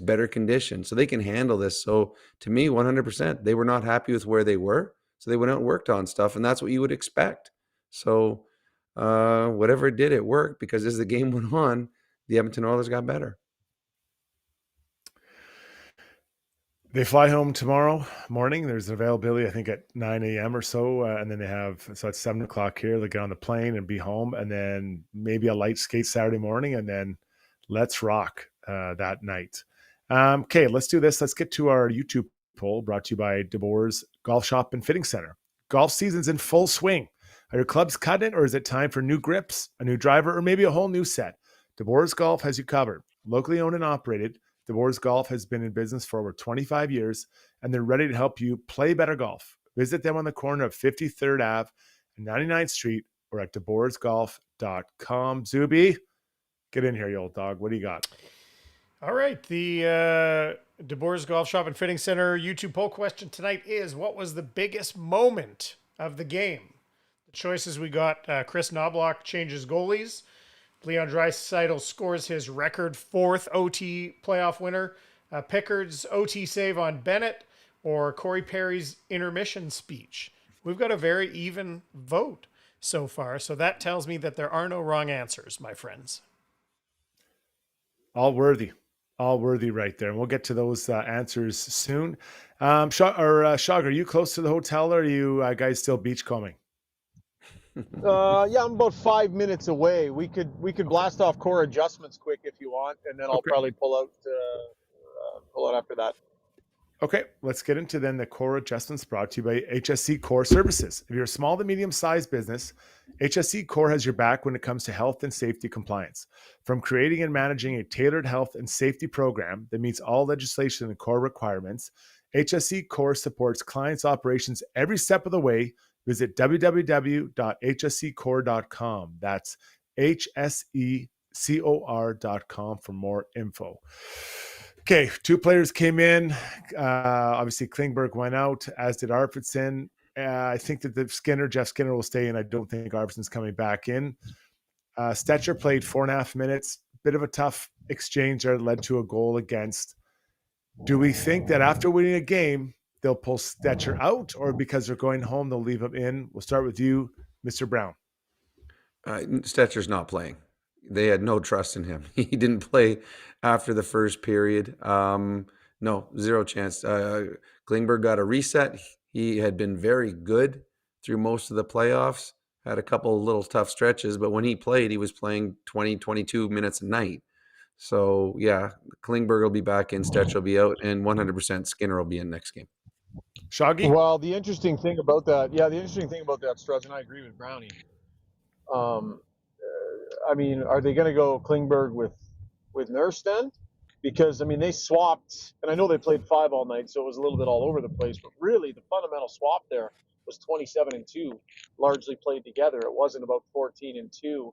better conditioned, so they can handle this. So to me, 100%, they were not happy with where they were, so they went out and worked on stuff, and that's what you would expect. So whatever it did, it worked, because as the game went on, the Edmonton Oilers got better. They fly home tomorrow morning. There's availability, I think, at 9 a.m. or so. And then so it's 7 o'clock here. They get on the plane and be home. And then maybe a light skate Saturday morning. And then let's rock that night. Okay, let's do this. Let's get to our YouTube poll brought to you by DeBoer's Golf Shop and Fitting Center. Golf season's in full swing. Are your clubs cutting it, or is it time for new grips, a new driver, or maybe a whole new set? DeBoer's Golf has you covered. Locally owned and operated, DeBoer's Golf has been in business for over 25 years, and they're ready to help you play better golf. Visit them on the corner of 53rd Ave and 99th Street, or at DeBoersGolf.com. Zuby, get in here, you old dog. What do you got? All right. The DeBoer's Golf Shop and Fitting Center YouTube poll question tonight is, what was the biggest moment of the game? The choices we got: Chris Knobloch changes goalies, Leon Draisaitl scores his record 4th OT playoff winner, Pickard's OT save on Bennett, or Corey Perry's intermission speech. We've got a very even vote so far, so that tells me that there are no wrong answers, my friends. All worthy right there. And we'll get to those answers soon. Shog, are you close to the hotel, or are you guys still beachcombing? Yeah, I'm about 5 minutes away. We could blast off core adjustments quick if you want, and then I'll probably pull out after that. Okay, let's get into then the core adjustments brought to you by HSC Core Services. If you're a small to medium-sized business, HSC Core has your back when it comes to health and safety compliance. From creating and managing a tailored health and safety program that meets all legislation and core requirements, HSC Core supports clients' operations every step of the way. Visit www.hsccore.com. That's HSECOR.com for more info. Okay, 2 players came in. Obviously, Klingberg went out, as did Arvidsson. I think that Jeff Skinner will stay in. I don't think Arvidsson's coming back in. Stecher played 4.5 minutes. Bit of a tough exchange there, led to a goal against. Do we think that after winning a game, they'll pull Stecher out, or because they're going home, they'll leave him in? We'll start with you, Mr. Brown. Stecher's not playing. They had no trust in him. He didn't play after the first period. No, zero chance. Klingberg got a reset. He had been very good through most of the playoffs, had a couple of little tough stretches, but when he played, he was playing 20, 22 minutes a night. So, yeah, Klingberg will be back in, Stecher will be out, and 100% Skinner will be in next game. Shoggy? Well, the interesting thing about that, Struds, and I agree with Brownie. I mean, are they going to go Klingberg with Nurse then? Because, I mean, they swapped, and I know they played 5 all night, so it was a little bit all over the place, but really the fundamental swap there was 27-2, largely played together. It wasn't about 14-2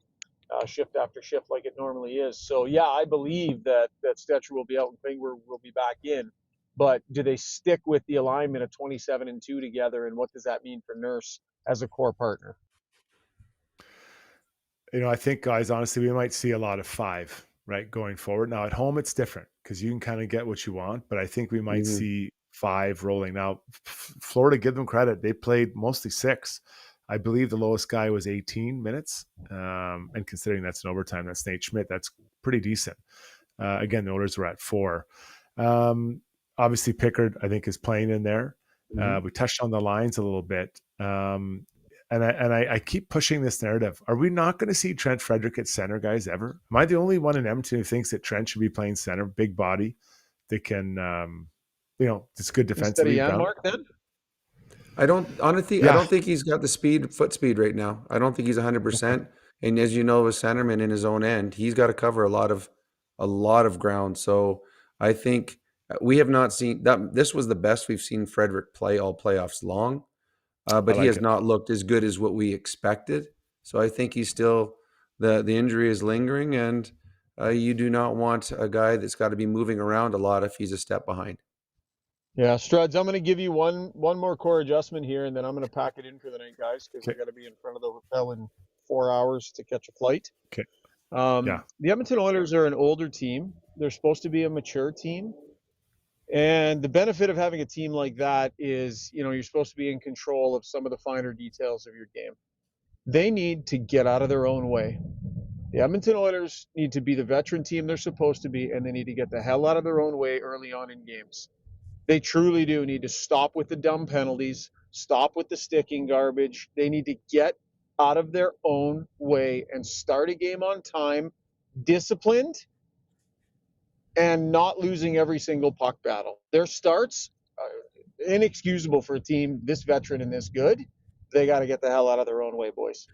shift after shift like it normally is. So, yeah, I believe that Stecher will be out and Klingberg will be back in. But do they stick with the alignment of 27-2 together, and what does that mean for Nurse as a core partner? I think, guys, honestly, we might see a lot of 5, right, going forward. Now, at home, it's different because you can kind of get what you want, but I think we might see 5 rolling. Now, Florida, give them credit. They played mostly 6. I believe the lowest guy was 18 minutes, and considering that's an overtime, that's Nate Schmidt. That's pretty decent. Again, the Oilers were at 4. Obviously, Pickard, I think, is playing in there. We touched on the lines a little bit. And I keep pushing this narrative. Are we not going to see Trent Frederick at center, guys, ever? Am I the only one in Edmonton who thinks that Trent should be playing center, big body, that can, it's good defensively? Instead of Janmark, then? I don't think he's got the foot speed right now. I don't think he's 100%. And as you know, as centerman in his own end, he's got to cover a lot of ground. So I think we have not seen that. This was the best we've seen Frederick play all playoffs long. But he has not looked as good as what we expected. So I think he's still, the injury is lingering, and you do not want a guy that's got to be moving around a lot if he's a step behind. Yeah, Struds, I'm going to give you one more core adjustment here, and then I'm going to pack it in for the night, guys, because I got to be in front of the hotel in 4 hours to catch a flight. Okay. The Edmonton Oilers are an older team. They're supposed to be a mature team. And the benefit of having a team like that is, you're supposed to be in control of some of the finer details of your game. They need to get out of their own way. The Edmonton Oilers need to be the veteran team they're supposed to be, and they need to get the hell out of their own way early on in games. They truly do need to stop with the dumb penalties, stop with the sticking garbage. They need to get out of their own way and start a game on time, disciplined, and not losing every single puck battle. Their starts are inexcusable for a team this veteran and this good. They got to get the hell out of their own way, boys.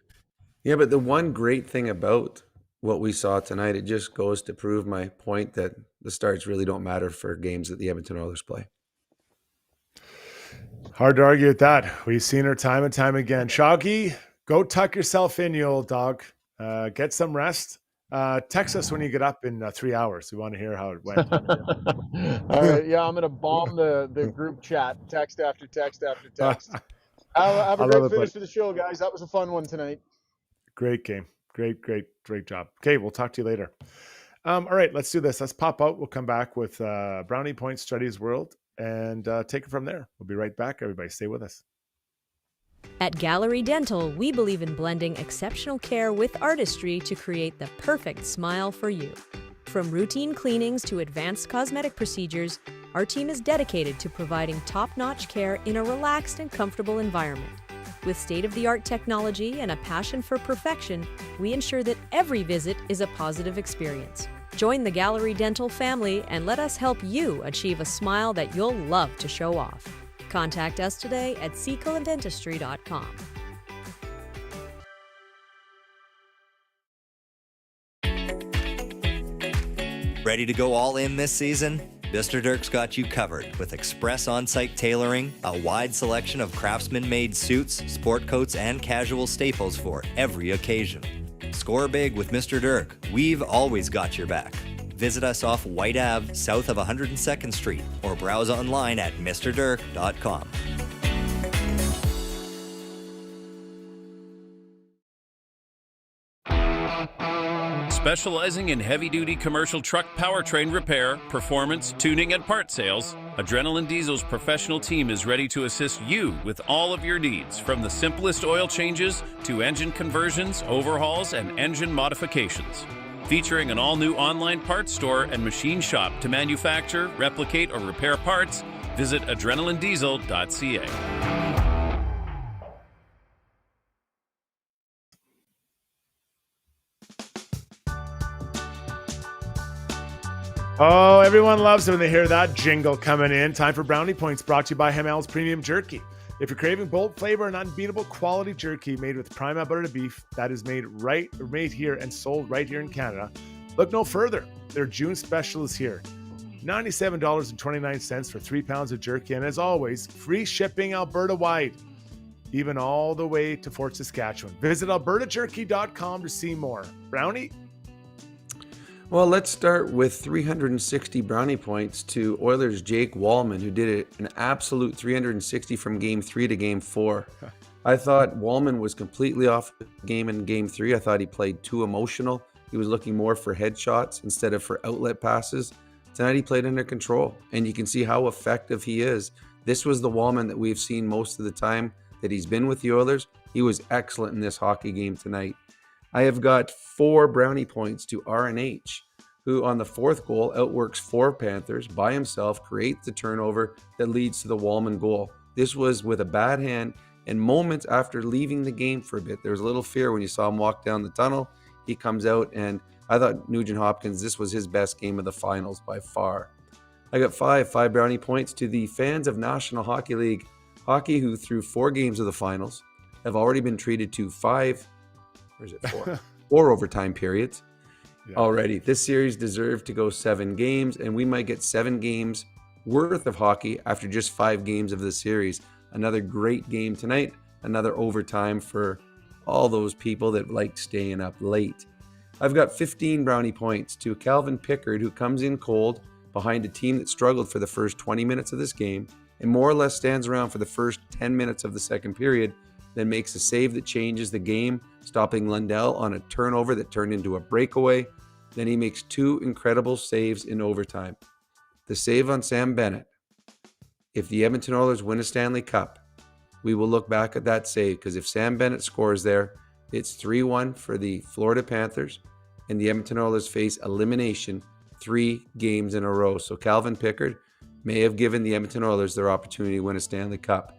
Yeah, but the one great thing about what we saw tonight, it just goes to prove my point that the starts really don't matter for games that the Edmonton Oilers play. Hard to argue with that. We've seen her time and time again. Shoggy, go tuck yourself in, you old dog. Get some rest. Text us when you get up in 3 hours. We want to hear how it went. All right. Yeah, I'm going to bomb the group chat. Text after text after text. Have a great finish to the show, guys. That was a fun one tonight. Great game. Great job. Okay, we'll talk to you later. All right, let's do this. Let's pop out. We'll come back with Brownie Points Studies World and take it from there. We'll be right back. Everybody stay with us. At Gallery Dental, we believe in blending exceptional care with artistry to create the perfect smile for you. From routine cleanings to advanced cosmetic procedures, our team is dedicated to providing top-notch care in a relaxed and comfortable environment. With state-of-the-art technology and a passion for perfection, we ensure that every visit is a positive experience. Join the Gallery Dental family and let us help you achieve a smile that you'll love to show off. Contact us today at secolandentistry.com. Ready to go all in this season? Mr. Dirk's got you covered with express on-site tailoring, a wide selection of craftsman-made suits, sport coats, and casual staples for every occasion. Score big with Mr. Dirk. We've always got your back. Visit us off White Ave, south of 102nd Street, or browse online at mrdirk.com. Specializing in heavy-duty commercial truck powertrain repair, performance, tuning, and part sales, Adrenaline Diesel's professional team is ready to assist you with all of your needs, from the simplest oil changes to engine conversions, overhauls, and engine modifications. Featuring an all-new online parts store and machine shop to manufacture, replicate, or repair parts, visit adrenalinediesel.ca. Oh, everyone loves it when they hear that jingle coming in. Time for Brownie Points, brought to you by Hamel's Premium Jerky. If you're craving bold flavor and unbeatable quality jerky made with prime Alberta beef that is made here and sold right here in Canada, look no further. Their June special is here. $97.29 for 3 pounds of jerky, and as always, free shipping Alberta-wide, even all the way to Fort Saskatchewan. Visit albertajerky.com to see more. Brownie? Well, let's start with 360 brownie points to Oilers' Jake Wallman, who did an absolute 360 from Game 3 to Game 4. I thought Wallman was completely off the game in Game 3. I thought he played too emotional. He was looking more for headshots instead of for outlet passes. Tonight he played under control, and you can see how effective he is. This was the Wallman that we've seen most of the time that he's been with the Oilers. He was excellent in this hockey game tonight. I have got 4 brownie points to RNH, who on the 4th goal outworks 4 Panthers by himself, creates the turnover that leads to the Wallman goal. This was with a bad hand, and moments after leaving the game for a bit, there was a little fear when you saw him walk down the tunnel. He comes out, and I thought Nugent Hopkins, this was his best game of the finals by far. I got 5 brownie points to the fans of National Hockey League hockey, who through 4 games of the finals have already been treated to 4 overtime periods already. This series deserved to go 7 games, and we might get 7 games worth of hockey after just 5 games of the series. Another great game tonight, another overtime for all those people that like staying up late. I've got 15 brownie points to Calvin Pickard, who comes in cold behind a team that struggled for the first 20 minutes of this game and more or less stands around for the first 10 minutes of the second period, then makes a save that changes the game, stopping Lundell on a turnover that turned into a breakaway. Then he makes 2 incredible saves in overtime. The save on Sam Bennett. If the Edmonton Oilers win a Stanley Cup, we will look back at that save, because if Sam Bennett scores there, it's 3-1 for the Florida Panthers, and the Edmonton Oilers face elimination 3 games in a row. So Calvin Pickard may have given the Edmonton Oilers their opportunity to win a Stanley Cup.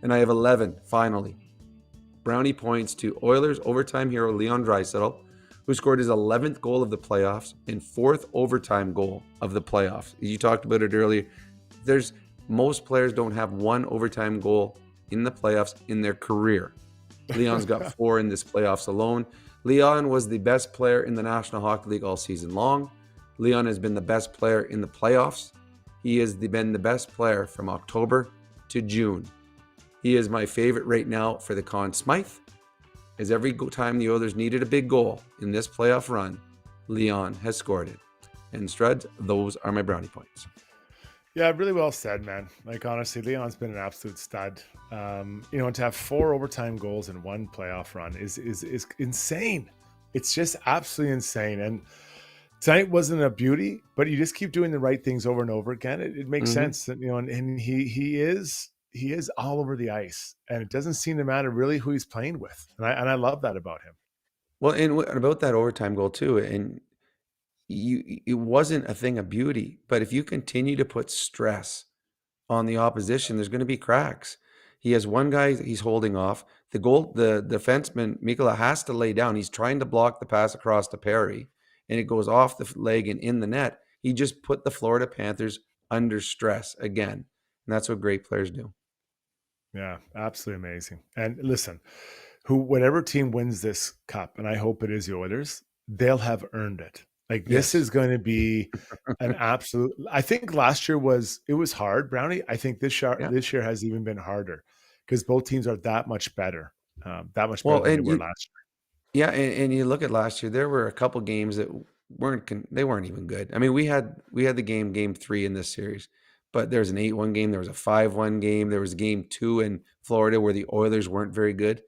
And I have 11, finally, brownie points to Oilers overtime hero Leon Draisaitl, who scored his 11th goal of the playoffs and 4th overtime goal of the playoffs. You talked about it earlier. Most players don't have 1 overtime goal in the playoffs in their career. Leon's got 4 in this playoffs alone. Leon was the best player in the National Hockey League all season long. Leon has been the best player in the playoffs. He has been the best player from October to June. He is my favorite right now for the Conn Smythe, as every time the Oilers needed a big goal in this playoff run, Leon has scored it. And Strud, those are my brownie points. Yeah, really well said, man. Like, honestly, Leon's been an absolute stud. And to have 4 overtime goals in 1 playoff run is insane. It's just absolutely insane. And tonight wasn't a beauty, but you just keep doing the right things over and over again. It makes sense that, and he is all over the ice, and it doesn't seem to matter really who he's playing with. And I love that about him. Well, and about that overtime goal too, and it wasn't a thing of beauty, but if you continue to put stress on the opposition, there's going to be cracks. He has one guy he's holding off. The defenseman, Mikkola, has to lay down. He's trying to block the pass across to Perry, and it goes off the leg and in the net. He just put the Florida Panthers under stress again. And that's what great players do. Yeah, absolutely amazing. And listen, whatever team wins this cup, and I hope it is the Oilers, they'll have earned it. Like, this is going to be an absolute. I think last year was hard, Brownie. I think this year has even been harder, because both teams are that much better, than they were last year. Yeah, and you look at last year, there were a couple games that weren't even good. I mean, we had the game 3 in this series, but there's an 8-1 game, there was a 5-1 game, there was game 2 in Florida where the Oilers weren't very good.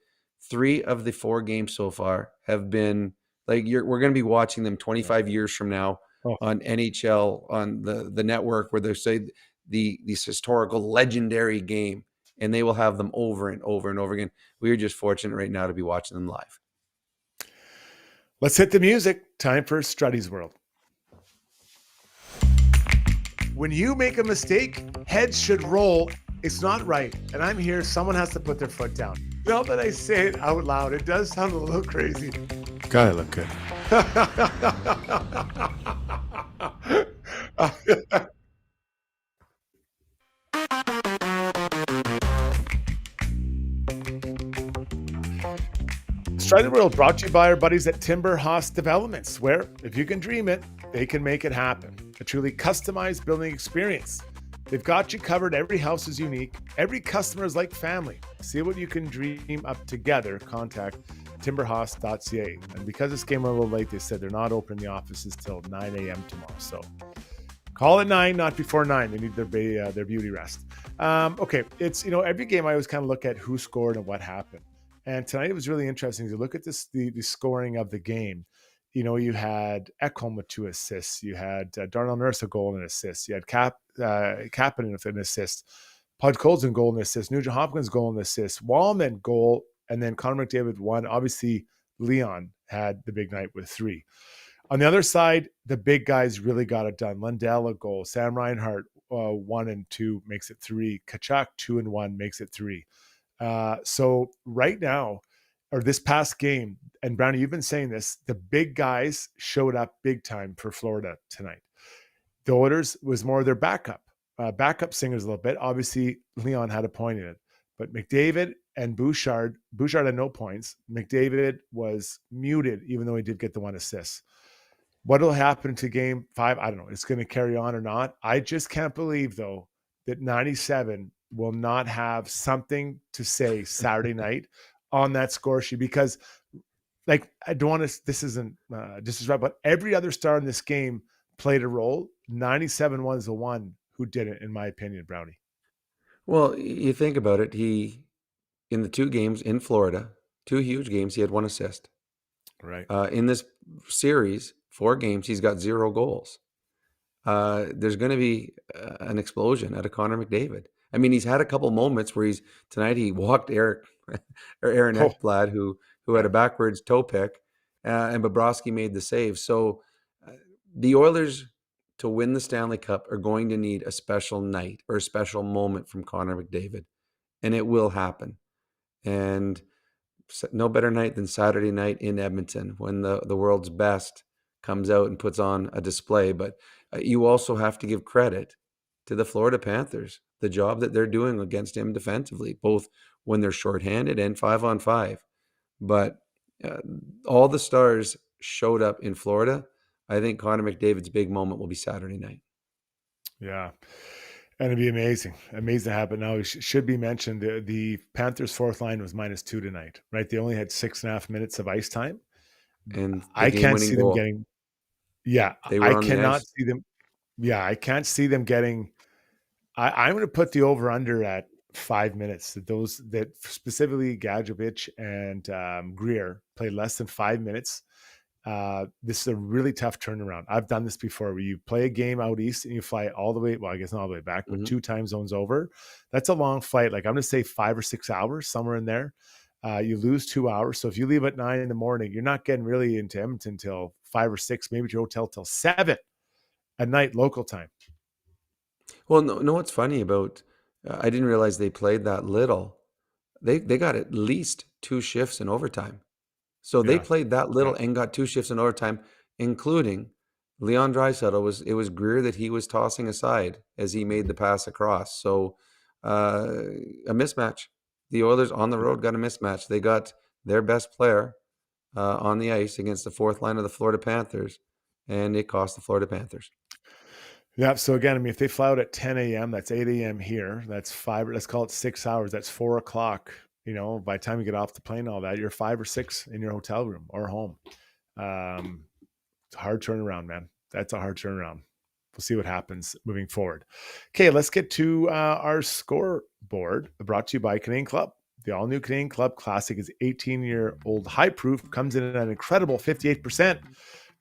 3 of the 4 games so far have been Like we're going to be watching them 25 years from now Oh. on NHL, on the network, where they say these historical legendary game, and they will have them over and over and over again. We are just fortunate right now to be watching them live. Let's hit the music. Time for Struddy's World. When you make a mistake, heads should roll. It's not right. And I'm here. Someone has to put their foot down. Now that I say it out loud, it does sound a little crazy. God, I look good. Strudwick and World brought to you by our buddies at Timber House Developments, where if you can dream it, they can make it happen. A truly customized building experience. They've got you covered. Every house is unique. Every customer is like family. See what you can dream up together. Contact timberhouse.ca. And because this came a little late, they said they're not opening the offices till 9 a.m. tomorrow. So call at 9, not before 9. They need their beauty rest. Okay, it's, every game I always kind of look at who scored and what happened. And tonight it was really interesting to look at the scoring of the game. You had Ekholm with 2 assists. You had Darnell Nurse a goal and an assist. You had Kapanen with an assist. Podkolzin goal and assist. Nugent Hopkins goal and assist. Wallman goal, and then Connor McDavid 1. Obviously, Leon had the big night with 3. On the other side, the big guys really got it done. Lundell a goal. Sam Reinhart 1 and 2 makes it 3. Kachuk 2 and 1 makes it 3. So right now, or this past game, and Brownie, you've been saying this, the big guys showed up big time for Florida tonight. The Oilers was more of their backup singers a little bit. Obviously, Leon had a point in it. But McDavid and Bouchard had no points. McDavid was muted, even though he did get the 1 assist. What will happen to game 5? I don't know. It's going to carry on or not. I just can't believe, though, that 97 will not have something to say Saturday night on that score sheet, because I don't want to, this isn't disrespect, but every other star in this game played a role. 97 was the one who didn't, in my opinion, Brownie. Well, you think about it, in the 2 games in Florida, 2 huge games, he had 1 assist. Right. In this series, 4 games, he's got 0 goals. There's going to be an explosion out of Connor McDavid. I mean, he's had a couple moments where tonight he walked Aaron Ekblad, who had a backwards toe pick, and Bobrovsky made the save. So the Oilers, to win the Stanley Cup, are going to need a special night or a special moment from Connor McDavid, and it will happen. And no better night than Saturday night in Edmonton, when the world's best comes out and puts on a display. But you also have to give credit to the Florida Panthers, the job that they're doing against him defensively, both when they're shorthanded and 5-on-5. But all the stars showed up in Florida. I think Connor McDavid's big moment will be Saturday night. Yeah. And it'd be amazing to happen. Now, it should be mentioned, the Panthers' 4th line was -2 tonight, right? They only had 6.5 minutes of ice time. And I can't see them getting, I cannot see them. Yeah, I can't see them getting, I'm going to put the over-under at 5 minutes. That specifically Gadjevich and Greer played less than 5 minutes. This is a really tough turnaround. I've done this before, where you play a game out east and you fly all the way, well, I guess not all the way back, but 2 time zones over. That's a long flight. Like, I'm going to say 5 or 6 hours, somewhere in there. You lose 2 hours. So if you leave at 9 in the morning, you're not getting really into Edmonton till 5 or 6, maybe to your hotel till 7 at night, local time. Well, no, what's funny about, I didn't realize they played that little. They got at least 2 shifts in overtime. So they played that little and got 2 shifts in overtime, including Leon Draisaitl. It was Greer that he was tossing aside as he made the pass across. So a mismatch. The Oilers on the road got a mismatch. They got their best player on the ice against the 4th line of the Florida Panthers, and it cost the Florida Panthers. Yeah. So again, I mean, if they fly out at 10 a.m., that's 8 a.m. here. That's 5. Let's call it 6 hours. That's 4 o'clock. By the time you get off the plane, all that, you're 5 or 6 in your hotel room or home. It's a hard turnaround, man. That's a hard turnaround. We'll see what happens moving forward. Okay, let's get to our scoreboard, brought to you by Canadian Club. The all-new Canadian Club Classic is 18-year-old high proof, comes in at an incredible 58%.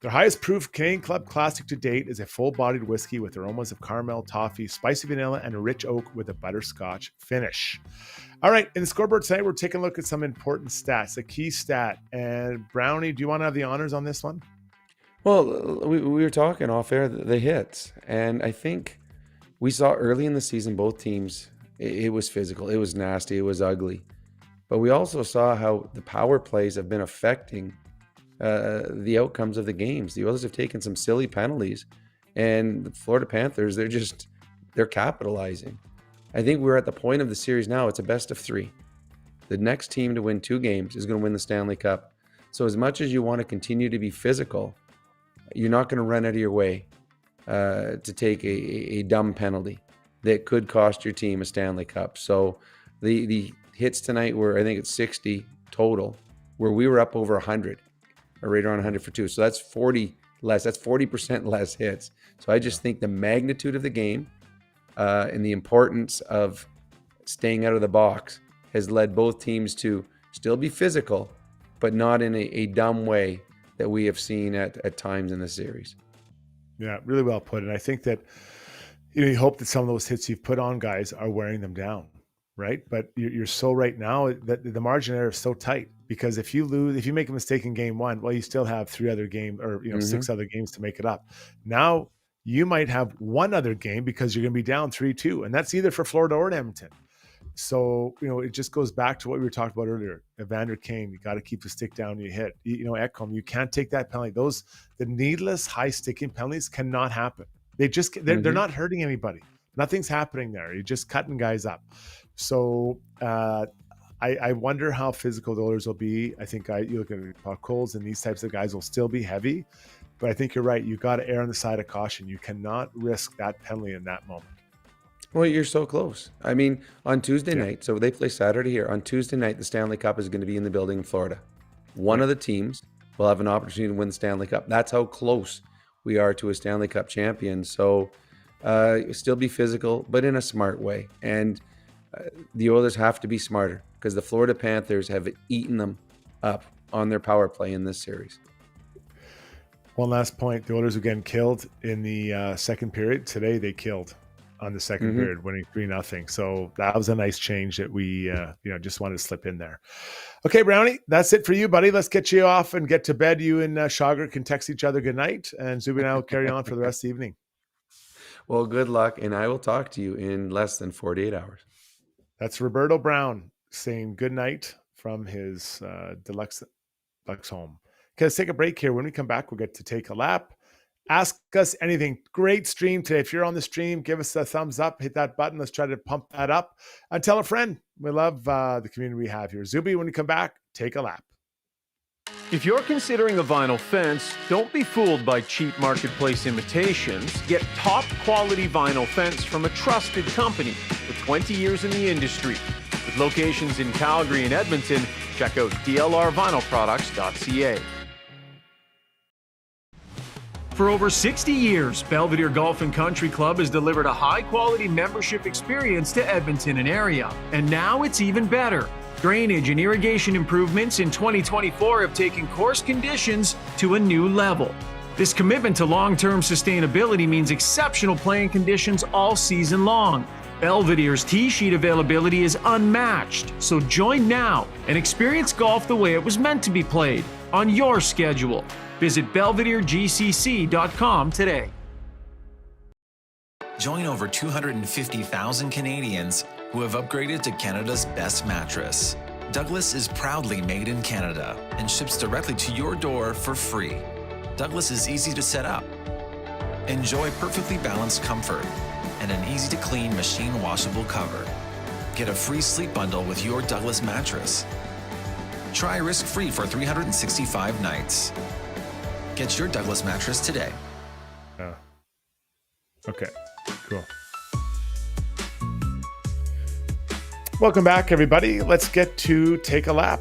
Their highest proof Canadian Club Classic to date is a full-bodied whiskey with aromas of caramel, toffee, spicy vanilla, and a rich oak with a butterscotch finish. All right, in the scoreboard tonight, we're taking a look at some important stats, a key stat. And Brownie, do you want to have the honors on this one? Well, we were talking off air, the hits, and I think we saw early in the season both teams, it was physical, it was nasty, it was ugly. But we also saw how the power plays have been affecting the outcomes of the games. The Oilers have taken some silly penalties, and the Florida Panthers, they're capitalizing. I think we're at the point of the series now, it's a best of 3. The next team to win 2 games is going to win the Stanley Cup. So as much as you want to continue to be physical, you're not going to run out of your way to take a dumb penalty that could cost your team a Stanley Cup. So the hits tonight were, I think it's 60 total, where we were up over 100, or right around 100 for 2. So that's 40 less. That's 40% less hits. So I just think the magnitude of the game and the importance of staying out of the box has led both teams to still be physical, but not in a dumb way that we have seen at times in the series. Yeah, really well put. And I think that you hope that some of those hits you've put on guys are wearing them down, right? But you're so right now that the margin of error is so tight, because if you make a mistake in game 1, well, you still have 3 other games, or 6 other games to make it up. Now you might have 1 other game because you're going to be down 3-2, and that's either for Florida or Edmonton. So, it just goes back to what we were talking about earlier. Evander Kane, you got to keep the stick down when you hit. Ekholm, you can't take that penalty. The needless high sticking penalties cannot happen. They're not hurting anybody. Nothing's happening there. You're just cutting guys up. So I wonder how physical the Oilers will be. I think you look at Coles and these types of guys will still be heavy. But I think you're right. You've got to err on the side of caution. You cannot risk that penalty in that moment. Well, you're so close. I mean, on Tuesday night, so they play Saturday here. On Tuesday night, the Stanley Cup is going to be in the building in Florida. One of the teams will have an opportunity to win the Stanley Cup. That's how close we are to a Stanley Cup champion. So still be physical, but in a smart way. And the Oilers have to be smarter, because the Florida Panthers have eaten them up on their power play in this series. One last point. The Oilers were getting killed in the second period. Today they killed on the second period, winning 3-0. So that was a nice change that we just wanted to slip in there. Okay, Brownie, that's it for you, buddy. Let's get you off and get to bed. You and Schauger can text each other good night, and Zuby and I will carry on for the rest of the evening. Well, good luck, and I will talk to you in less than 48 hours. That's Roberto Brown saying good night from his deluxe home. Okay, let's take a break here. When we come back, we'll get to take a lap. Ask us anything. Great stream today. If you're on the stream, give us a thumbs up. Hit that button. Let's try to pump that up. And tell a friend. We love the community we have here. Zuby, when you come back, take a lap. If you're considering a vinyl fence, don't be fooled by cheap marketplace imitations. Get top quality vinyl fence from a trusted company with 20 years in the industry. With locations in Calgary and Edmonton, check out dlrvinylproducts.ca. For over 60 years, Belvedere Golf and Country Club has delivered a high-quality membership experience to Edmonton and area. And now it's even better. Drainage and irrigation improvements in 2024 have taken course conditions to a new level. This commitment to long-term sustainability means exceptional playing conditions all season long. Belvedere's tee sheet availability is unmatched, so join now and experience golf the way it was meant to be played, on your schedule. Visit belvederegcc.com today. Join over 250,000 Canadians who have upgraded to Canada's best mattress. Douglas is proudly made in Canada and ships directly to your door for free. Douglas is easy to set up. Enjoy perfectly balanced comfort and an easy-to-clean machine washable cover. Get a free sleep bundle with your Douglas mattress. Try risk-free for 365 nights. Get your Douglas mattress today. Okay, cool. Welcome back, everybody. Let's get to Take a Lap.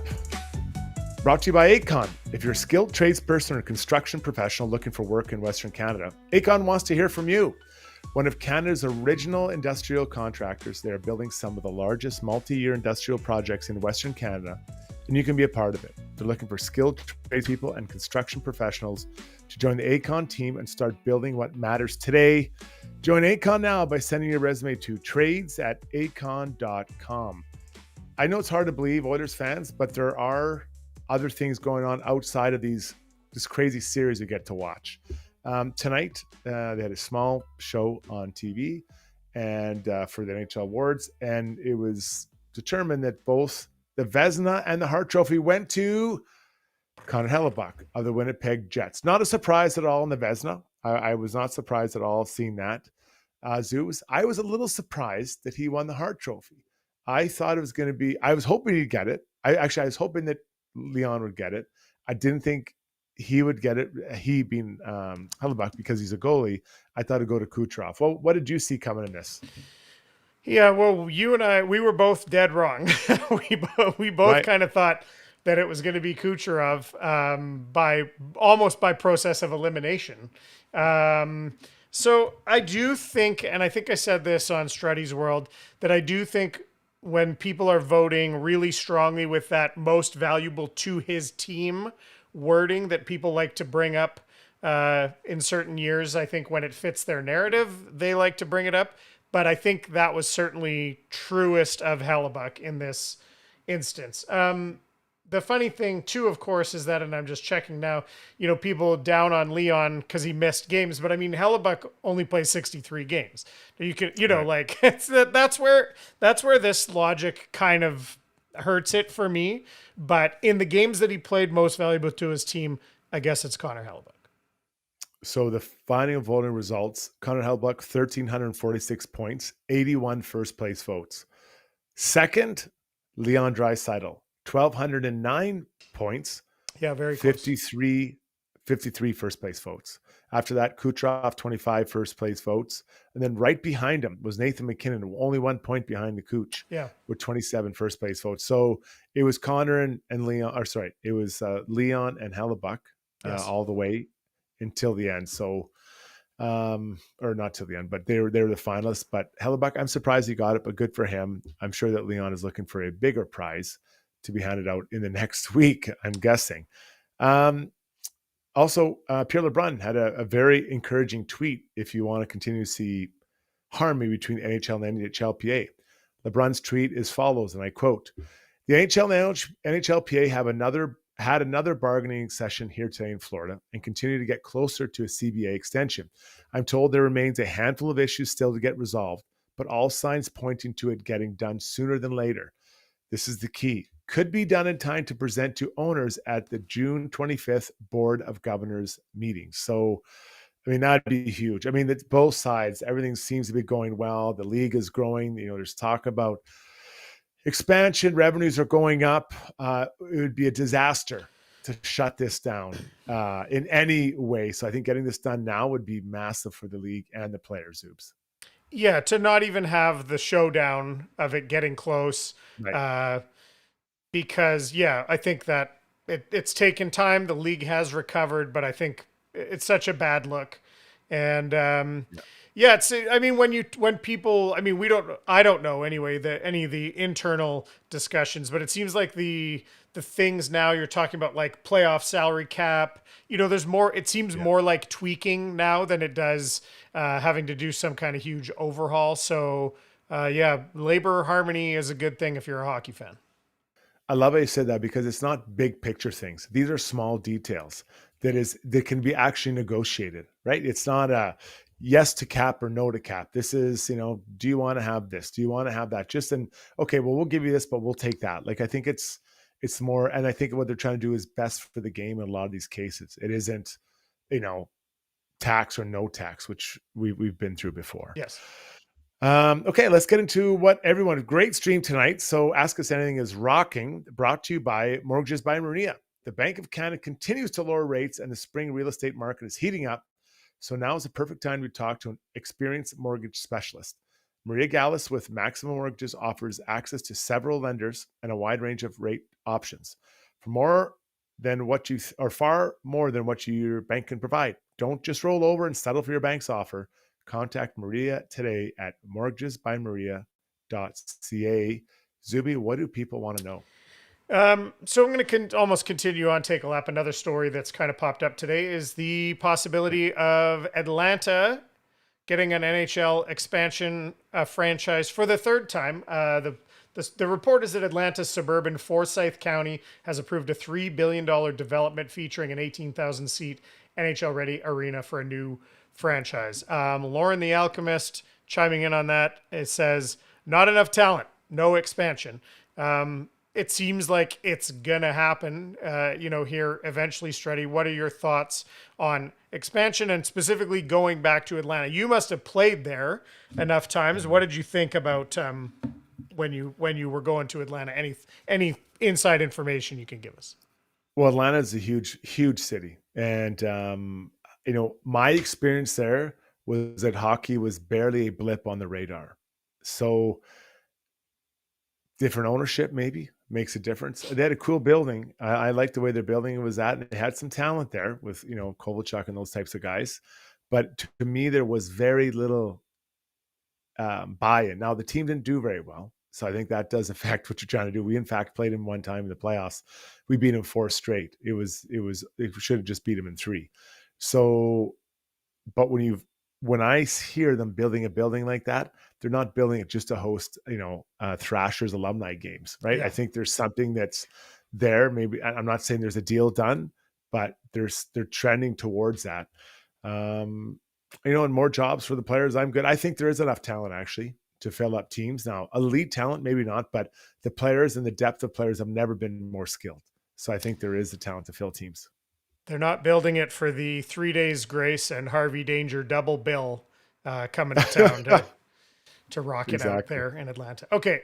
Brought to you by Acon. If you're a skilled tradesperson or construction professional looking for work in Western Canada, Acon wants to hear from you. One of Canada's original industrial contractors, they are building some of the largest multi-year industrial projects in Western Canada, and you can be a part of it. They're looking for skilled tradespeople and construction professionals to join the Aecon team and start building what matters today. Join Aecon now by sending your resume to trades@aecon.com. I know it's hard to believe, Oilers fans, but there are other things going on outside of this crazy series we get to watch. Tonight, they had a small show on TV and for the NHL awards, and it was determined that both the Vezina and the Hart Trophy went to Connor Hellebuyck of the Winnipeg Jets. Not a surprise at all in the Vezina. I was not surprised at all seeing that. Zeus, I was a little surprised that he won the Hart Trophy. I thought it was going to be, I was hoping he'd get it. I was hoping that Leon would get it. I didn't think he would get it, he being Hellebuyck, because he's a goalie. I thought it'd go to Kucherov. Well, what did you see coming in this? Yeah, well, you and I, we were both dead wrong. we both Right. kind of thought that it was going to be Kucherov almost by process of elimination. So I do think, and I think I said this on Struddy's World, that I do think when people are voting really strongly with that most valuable to his team wording that people like to bring up in certain years, I think when it fits their narrative, they like to bring it up. But I think that was certainly truest of Hellebuyck in this instance. The funny thing too, of course, is that, and I'm just checking now, people down on Leon because he missed games, but I mean, Hellebuyck only plays 63 games. You can, like that's where this logic kind of hurts it for me. But in the games that he played most valuable to his team, I guess it's Connor Hellebuyck. So the final voting results, Connor Hellebuyck, 1,346 points, 81 first place votes. Second, Leon Draisaitl, 1,209 points. Yeah, very close. 53 first place votes. After that, Kucherov, 25 first place votes. And then right behind him was Nathan McKinnon, only 1 point behind the Cooch, with 27 first place votes. So it was Connor and Leon, it was Leon and Hellebuyck all the way until the end. So, or not till the end, but they were the finalists. But Hellebuyck, I'm surprised he got it, but good for him. I'm sure that Leon is looking for a bigger prize to be handed out in the next week, I'm guessing. Also, Pierre LeBrun had a very encouraging tweet if you want to continue to see harmony between NHL and NHLPA. LeBrun's tweet is follows, and I quote, "The NHL and NHLPA had another bargaining session here today in Florida and continue to get closer to a CBA extension. I'm told there remains a handful of issues still to get resolved, but all signs pointing to it getting done sooner than later. This is the key. Could be done in time to present to owners at the June 25th Board of Governors meeting." So, I mean, that'd be huge. I mean, it's both sides. Everything seems to be going well. The league is growing. There's talk about expansion. Revenues are going up. It would be a disaster to shut this down in any way. So I think getting this done now would be massive for the league and the players, Oops. Yeah, to not even have the showdown of it getting close. Right. Because, I think that it's taken time. The league has recovered, but I think it's such a bad look. And it's, I mean, when people, I mean, I don't know anyway, any of the internal discussions, but it seems like the things now you're talking about, like playoff salary cap, there's more, it seems more like tweaking now than it does having to do some kind of huge overhaul. So labor harmony is a good thing if you're a hockey fan. I love how you said that, because it's not big picture things. These are small details that can be actually negotiated, right? It's not a yes to cap or no to cap. This is, do you want to have this? Do you want to have that? Okay, well, we'll give you this, but we'll take that. Like, I think it's more, and I think what they're trying to do is best for the game in a lot of these cases. It isn't, tax or no tax, which we've been through before. Yes. Okay, let's get into what everyone. Great stream tonight. So Ask Us Anything is rocking, brought to you by Mortgages by Maria. The Bank of Canada continues to lower rates and the spring real estate market is heating up. So now is the perfect time to talk to an experienced mortgage specialist. Maria Gallus with Maximum Mortgages offers access to several lenders and a wide range of rate options. For far more than what your bank can provide. Don't just roll over and settle for your bank's offer. Contact Maria today at mortgagesbymaria.ca. Zuby, what do people want to know? So I'm going to almost continue on Take a Lap. Another story that's kind of popped up today is the possibility of Atlanta getting an NHL expansion franchise for the third time. The report is that Atlanta's suburban Forsyth County has approved a $3 billion development featuring an 18,000-seat NHL-ready arena for a new franchise. Lauren the Alchemist chiming in on that. It says, not enough talent, no expansion. It seems like it's going to happen, here eventually. Struddy, what are your thoughts on expansion and specifically going back to Atlanta? You must have played there enough times. What did you think about when you were going to Atlanta? Any inside information you can give us? Well, Atlanta is a huge city. And, my experience there was that hockey was barely a blip on the radar. So different ownership maybe makes a difference. They had a cool building. I liked the way their building was at. And they had some talent there with, Kovalchuk and those types of guys. But to me, there was very little buy-in. Now, the team didn't do very well. So I think that does affect what you're trying to do. We, in fact, played him one time in the playoffs. We beat him 4 straight. It should have just beat him in 3. So, but when I hear them building a building like that, they're not building it just to host, Thrashers alumni games, right? Yeah. I think there's something that's there. Maybe I'm not saying there's a deal done, but they're trending towards that. And more jobs for the players. I'm good. I think there is enough talent actually to fill up teams. Now, elite talent, maybe not, but the players and the depth of players have never been more skilled. So I think there is the talent to fill teams. They're not building it for the 3 days grace and Harvey Danger double bill coming to town to rock it out there in Atlanta. Okay.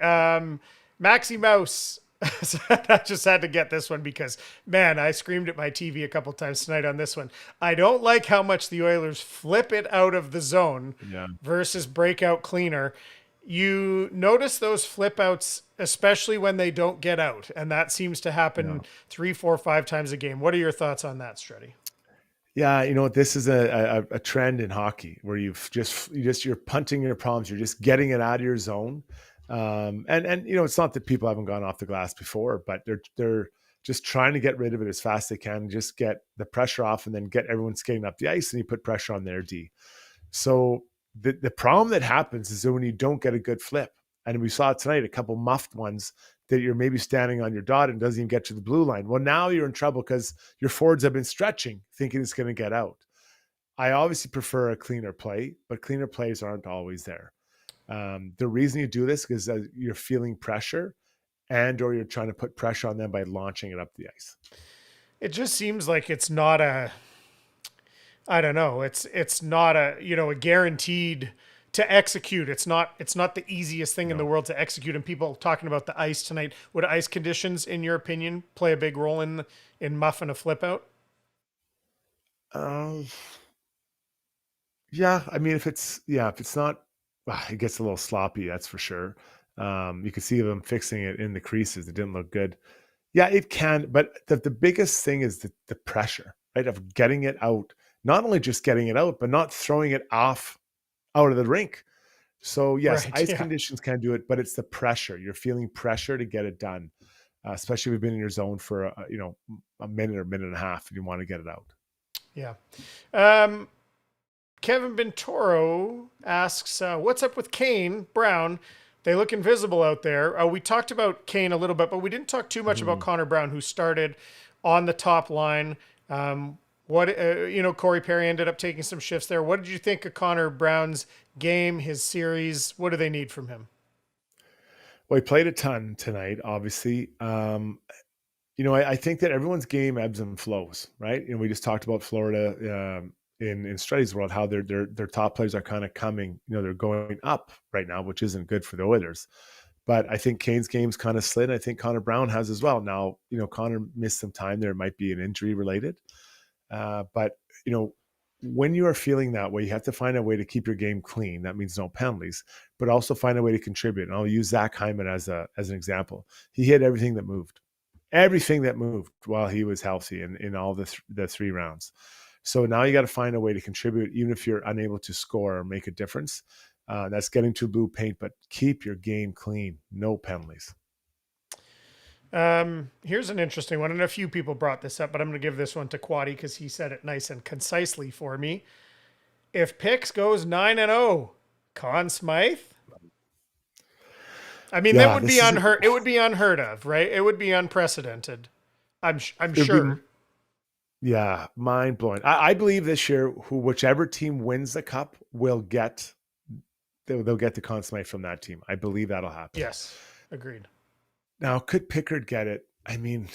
Maxi Mouse. I just had to get this one because, man, I screamed at my TV a couple times tonight on this one. I don't like how much the Oilers flip it out of the zone versus breakout cleaner. You notice those flip outs, especially when they don't get out. And that seems to happen 3, 4, 5 times a game. What are your thoughts on that, Struddy? Yeah, this is a trend in hockey where you're punting your problems. You're just getting it out of your zone. And it's not that people haven't gone off the glass before, but they're just trying to get rid of it as fast as they can and just get the pressure off and then get everyone skating up the ice, and you put pressure on their D. So the problem that happens is that when you don't get a good flip, and we saw it tonight, a couple muffed ones that you're maybe standing on your dot and doesn't even get to the blue line. Well, now you're in trouble because your forwards have been stretching, thinking it's going to get out. I obviously prefer a cleaner play, but cleaner plays aren't always there. The reason you do this is that you're feeling pressure or you're trying to put pressure on them by launching it up the ice. It just seems like it's not it's not a guaranteed to execute. It's not the easiest thing in the world to execute. And people talking about the ice tonight, would ice conditions, in your opinion, play a big role in muffing a flip out? Yeah. I mean, if it's not, it gets a little sloppy, that's for sure. You could see them fixing it in the creases. It didn't look good. Yeah, it can. But the biggest thing is the pressure, right? Of getting it out, not only just getting it out, but not throwing it out of the rink. So yes, ice conditions can do it, but it's the pressure. You're feeling pressure to get it done, especially if you've been in your zone for a minute or minute and a half and you want to get it out. Yeah. Kevin Bentoro asks, what's up with Kane, Brown? They look invisible out there. We talked about Kane a little bit, but we didn't talk too much about Connor Brown, who started on the top line. Corey Perry ended up taking some shifts there. What did you think of Connor Brown's game, his series? What do they need from him? Well, he played a ton tonight, obviously. I think that everyone's game ebbs and flows, right? And we just talked about Florida in Struddy's world, how their top players are kind of coming, they're going up right now, which isn't good for the Oilers. But I think Kane's game's kind of slid. I think Connor Brown has as well. Now, Connor missed some time. There might be an injury related. But when you are feeling that way, you have to find a way to keep your game clean. That means no penalties, but also find a way to contribute. And I'll use Zach Hyman as an example. He hit everything that moved while he was healthy in all the 3 rounds. So now you got to find a way to contribute, even if you're unable to score or make a difference. That's getting to blue paint, but keep your game clean. No penalties. Here's an interesting one, and a few people brought this up, but I'm going to give this one to Quaddy because he said it nice and concisely for me. If Picks goes 9-0, Conn Smythe? I mean, that would be unheard. It would be unheard of, right? It would be unprecedented. I'm sure. Yeah, mind blowing. I believe this year, whichever team wins the cup will get. They'll get the Conn Smythe from that team. I believe that'll happen. Yes, agreed. Now, could Pickard get it? I mean,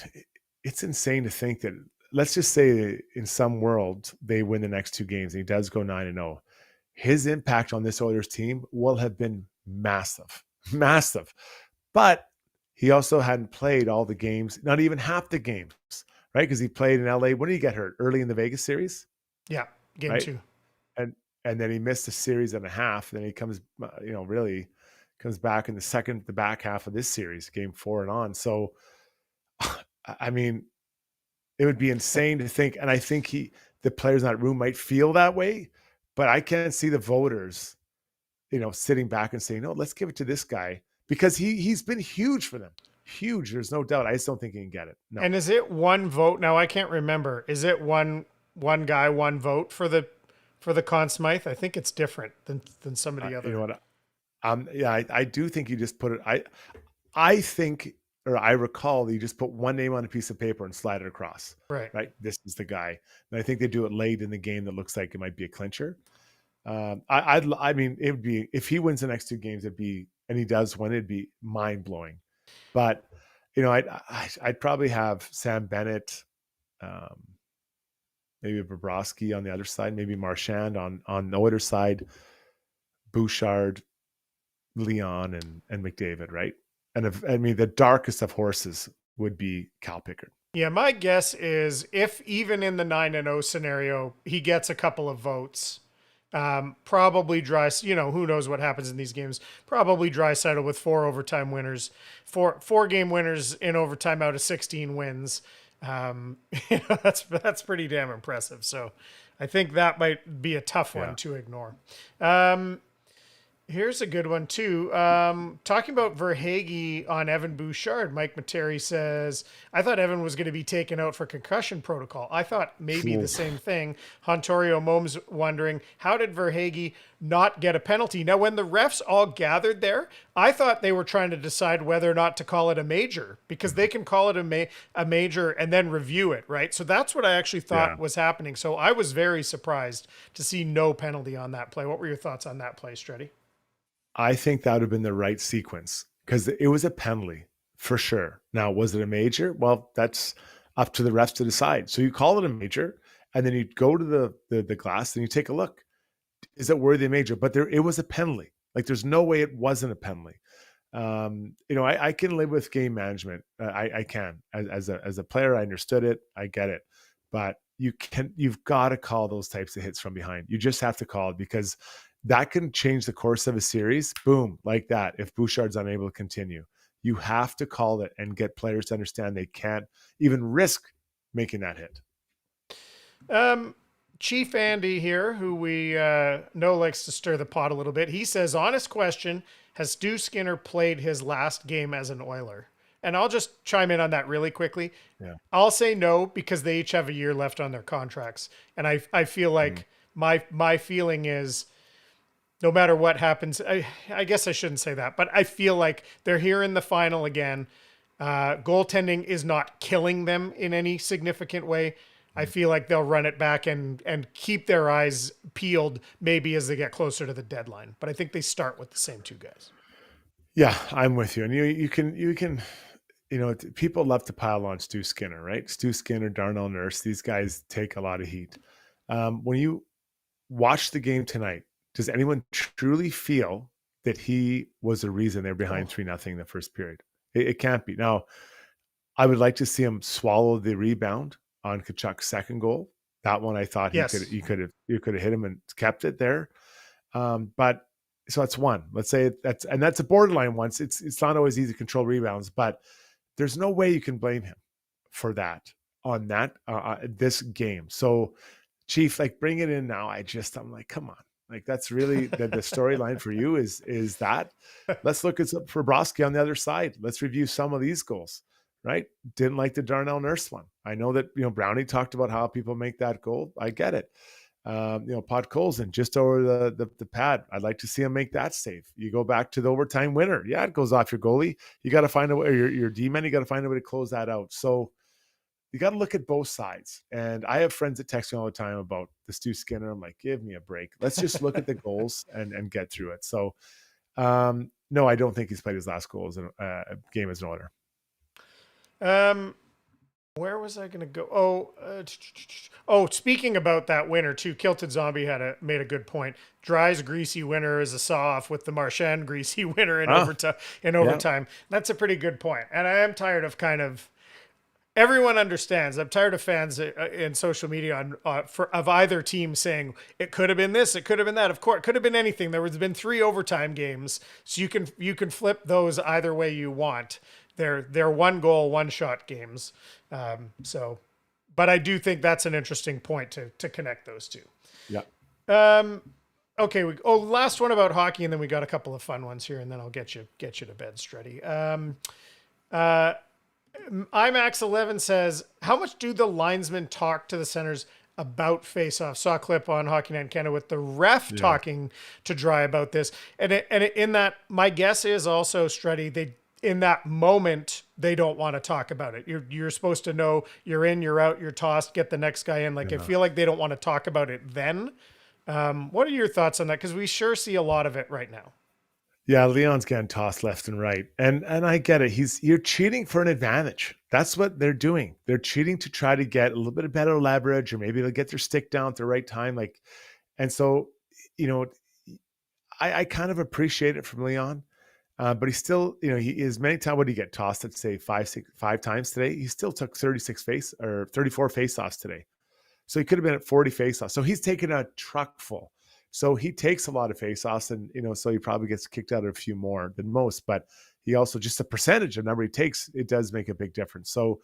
it's insane to think that. Let's just say in some world they win the next 2 games and he does go 9-0. His impact on this Oilers team will have been massive. But he also hadn't played all the games, not even half the games, right? Because he played in LA. When did he get hurt? Early in the Vegas series? Yeah, game right? 2. And then he missed a series and a half. Then he comes, really comes back in the back half of this series, game 4 and on. So, I mean, it would be insane to think, and I think the players in that room might feel that way, but I can't see the voters, sitting back and saying, no, let's give it to this guy because he's been huge for them. Huge. There's no doubt. I just don't think he can get it. No. And is it one vote? Now I can't remember. Is it one guy, one vote for the Conn Smythe? I think it's different than some of the other. You know what? Yeah, I do think you just put it. I think, or I recall that you just put one name on a piece of paper and slide it across. Right. This is the guy. And I think they do it late in the game that looks like it might be a clincher. I mean, it would be, if he wins the next 2 games, and he does win, it'd be mind blowing. But, I'd probably have Sam Bennett, maybe Bobrovsky on the other side, maybe Marchand on the Oilers side, Bouchard, Leon, and McDavid, right? And the darkest of horses would be Cal Pickard. Yeah, my guess is if even in the 9-0 scenario, he gets a couple of votes, probably who knows what happens in these games, probably Draisaitl with 4 overtime winners, 4 game winners in overtime out of 16 wins. That's pretty damn impressive. So I think that might be a tough one to ignore. Here's a good one too. Talking about Verhaeghe on Evan Bouchard, Mike Materi says, I thought Evan was going to be taken out for concussion protocol. I thought maybe the same thing. Hontorio Mome's wondering, how did Verhaeghe not get a penalty? Now, when the refs all gathered there, I thought they were trying to decide whether or not to call it a major, because they can call it a major and then review it, right? So that's what I actually thought was happening. So I was very surprised to see no penalty on that play. What were your thoughts on that play, Struddy? I think that would have been the right sequence because it was a penalty for sure. Now, was it a major? Well, that's up to the refs to decide. So you call it a major, and then you go to the glass and you take a look. Is it worthy of major? But it was a penalty. Like, there's no way it wasn't a penalty. I can live with game management. I can. As a player, I understood it. I get it. But you've got to call those types of hits from behind. You just have to call it because that can change the course of a series. Boom, like that. If Bouchard's unable to continue, you have to call it and get players to understand they can't even risk making that hit. Chief Andy here, who we know likes to stir the pot a little bit. He says, honest question, has Stu Skinner played his last game as an Oiler? And I'll just chime in on that really quickly. Yeah. I'll say no, because they each have a year left on their contracts. And I feel like my feeling is, no matter what happens, I guess I shouldn't say that, but I feel like they're here in the final again. Goaltending is not killing them in any significant way. I feel like they'll run it back and keep their eyes peeled maybe as they get closer to the deadline. But I think they start with the same 2 guys. Yeah, I'm with you. And you can, people love to pile on Stu Skinner, right? Stu Skinner, Darnell Nurse, these guys take a lot of heat. When you watch the game tonight, does anyone truly feel that he was the reason they're behind 3-0 in the first period? It can't be. Now, I would like to see him swallow the rebound on Tkachuk's second goal. That one, I thought you could have hit him and kept it there. But so that's one. Let's say that's a borderline one. It's not always easy to control rebounds, but there's no way you can blame him for that on that this game. So Chief, like bring it in now. I'm like, come on. Like that's really the storyline for you is that. Let's look at some for Broski on the other side. Let's review some of these goals, right? Didn't like the Darnell Nurse one. I know that, Brownie talked about how people make that goal. I get it. Pod Colson just over the pad. I'd like to see him make that save. You go back to the overtime winner. Yeah, it goes off your goalie. You got to find a way, your D-man, you got to find a way to close that out. So you got to look at both sides. And I have friends that text me all the time about the Stu Skinner. I'm like, give me a break. Let's just look at the goals and get through it. So, no, I don't think he's played his last goal as a game as an owner. Where was I going to go? Speaking about that winner too, Kilted Zombie made a good point. Dry's greasy winner is a saw-off with the Marchand greasy winner in overtime. Yeah. That's a pretty good point. And I am tired of everyone understands. I'm tired of fans in social media of either team saying it could have been this, it could have been that. Of course, it could have been anything. There's been 3 overtime games, so you can flip those either way you want. They're 1 goal, 1 shot games. But I do think that's an interesting point to connect those two. Yeah. Okay. Last one about hockey, and then we got a couple of fun ones here, and then I'll get you to bed, Struddy. IMAX11 says, how much do the linesmen talk to the centers about face-off? Saw a clip on Hockey Night in Canada with the ref talking to Dry about this. And in that, my guess is also, Struddy, in that moment, they don't want to talk about it. You're supposed to know you're in, you're out, you're tossed, get the next guy in. I feel like they don't want to talk about it then. What are your thoughts on that? Because we sure see a lot of it right now. Yeah, Leon's getting tossed left and right. And I get it. You're cheating for an advantage. That's what they're doing. They're cheating to try to get a little bit of better leverage, or maybe they'll get their stick down at the right time. And so, I kind of appreciate it from Leon. But he still, he is many times. What did he get tossed? Let's say five times today. He still took 34 face-offs today. So he could have been at 40 face-offs. So he's taken a truck full. So he takes a lot of face-offs, and so he probably gets kicked out of a few more than most. But he also, just a percentage of number he takes, it does make a big difference. So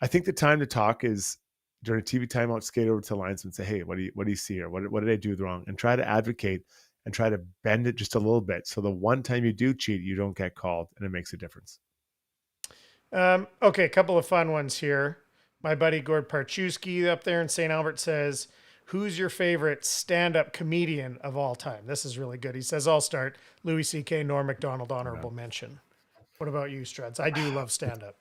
I think the time to talk is during a TV timeout. Skate over to the linesman and say, "Hey, what do you see here? What did I do wrong?" And try to advocate and try to bend it just a little bit. So the one time you do cheat, you don't get called, and it makes a difference. Okay, a couple of fun ones here. My buddy Gord Parchewski up there in St. Albert says, who's your favorite stand-up comedian of all time? This is really good. He says, I'll start. Louis C.K., Norm Macdonald, honorable mention. What about you, Struds? I do love stand-up.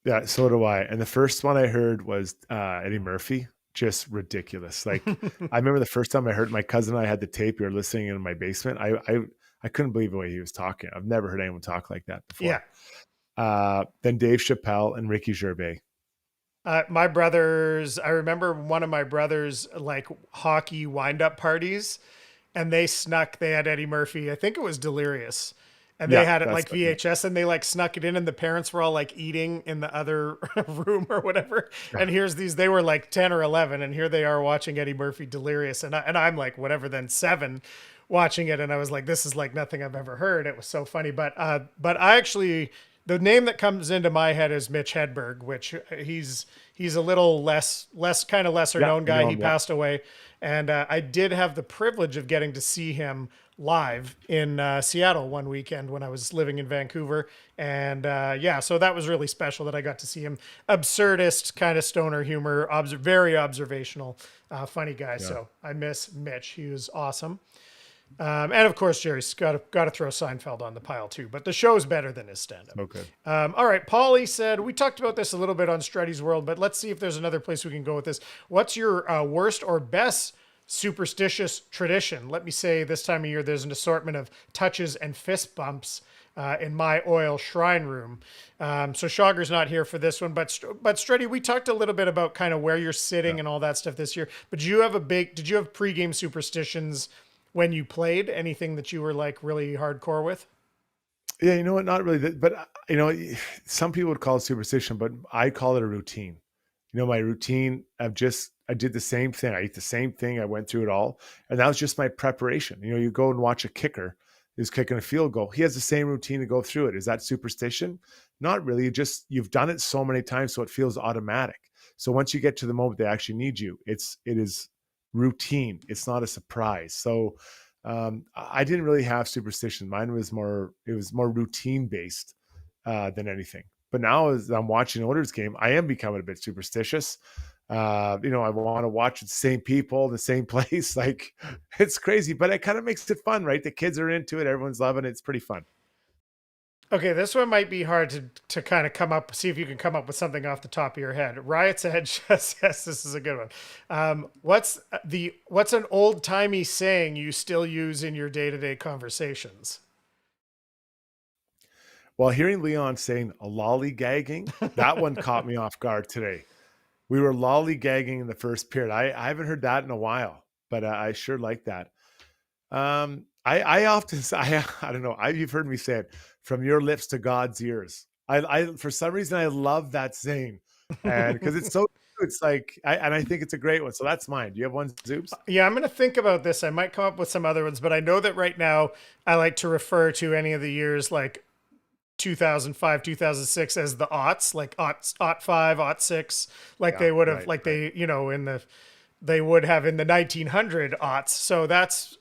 Yeah, so do I. And the first one I heard was Eddie Murphy. Just ridiculous. I remember the first time I heard, my cousin and I had the tape. We were listening in my basement. I couldn't believe the way he was talking. I've never heard anyone talk like that before. Yeah. Then Dave Chappelle and Ricky Gervais. My brothers, I remember one of my brothers' hockey wind-up parties, and they had Eddie Murphy. I think it was Delirious. And they had it VHS, and they snuck it in, and the parents were all eating in the other room or whatever. Yeah. And they were 10 or 11, and here they are watching Eddie Murphy Delirious. And I'm whatever, then 7 watching it. And I was like, this is nothing I've ever heard. It was so funny. But I actually, the name that comes into my head is Mitch Hedberg, which he's a little less kind of lesser known guy. He passed away. And I did have the privilege of getting to see him live in Seattle one weekend when I was living in Vancouver. And so that was really special that I got to see him. Absurdist kind of stoner humor, very observational, funny guy. Yeah. So I miss Mitch. He was awesome. And of course, Jerry's got to throw Seinfeld on the pile too, but the show's better than his stand-up. Okay. All right. Paulie said, we talked about this a little bit on Struddy's World, but let's see if there's another place we can go with this. What's your worst or best superstitious tradition? Let me say this time of year, there's an assortment of touches and fist bumps in my oil shrine room. So Schauger's not here for this one, but Struddy, we talked a little bit about kind of where you're sitting and all that stuff this year, but did you have pregame superstitions when you played? Anything that you were really hardcore with? Yeah, you know what? Not really. But some people would call it superstition, but I call it a routine. My routine I did the same thing. I ate the same thing. I went through it all. And that was just my preparation. You go and watch a kicker who's kicking a field goal. He has the same routine to go through it. Is that superstition? Not really. You've done it so many times, so it feels automatic. So once you get to the moment they actually need you, it is routine. It's not a surprise. So I didn't really have superstition. Mine was more routine based than anything. But now as I'm watching Oilers game, I am becoming a bit superstitious. I want to watch the same people, the same place. Like, it's crazy, but it kind of makes it fun, right? The kids are into it. Everyone's loving it. It's pretty fun. Okay, this one might be hard to kind of see if you can come up with something off the top of your head. Riot's Edge says, this is a good one. What's an old timey saying you still use in your day-to-day conversations? Well, hearing Leon saying a lollygagging, that one caught me off guard today. We were lollygagging in the first period. I haven't heard that in a while, but I sure like that. I often say, I don't know. You've heard me say it, from your lips to God's ears. I for some reason I love that saying, and because it's like, I think it's a great one. So that's mine. Do you have one, Zoobs? Yeah, I'm going to think about this. I might come up with some other ones, but I know that right now I like to refer to any of the years like 2005, 2006 as the aughts, like aught 5, aught 6, like they would have, they would have in the 1900 aughts. So that's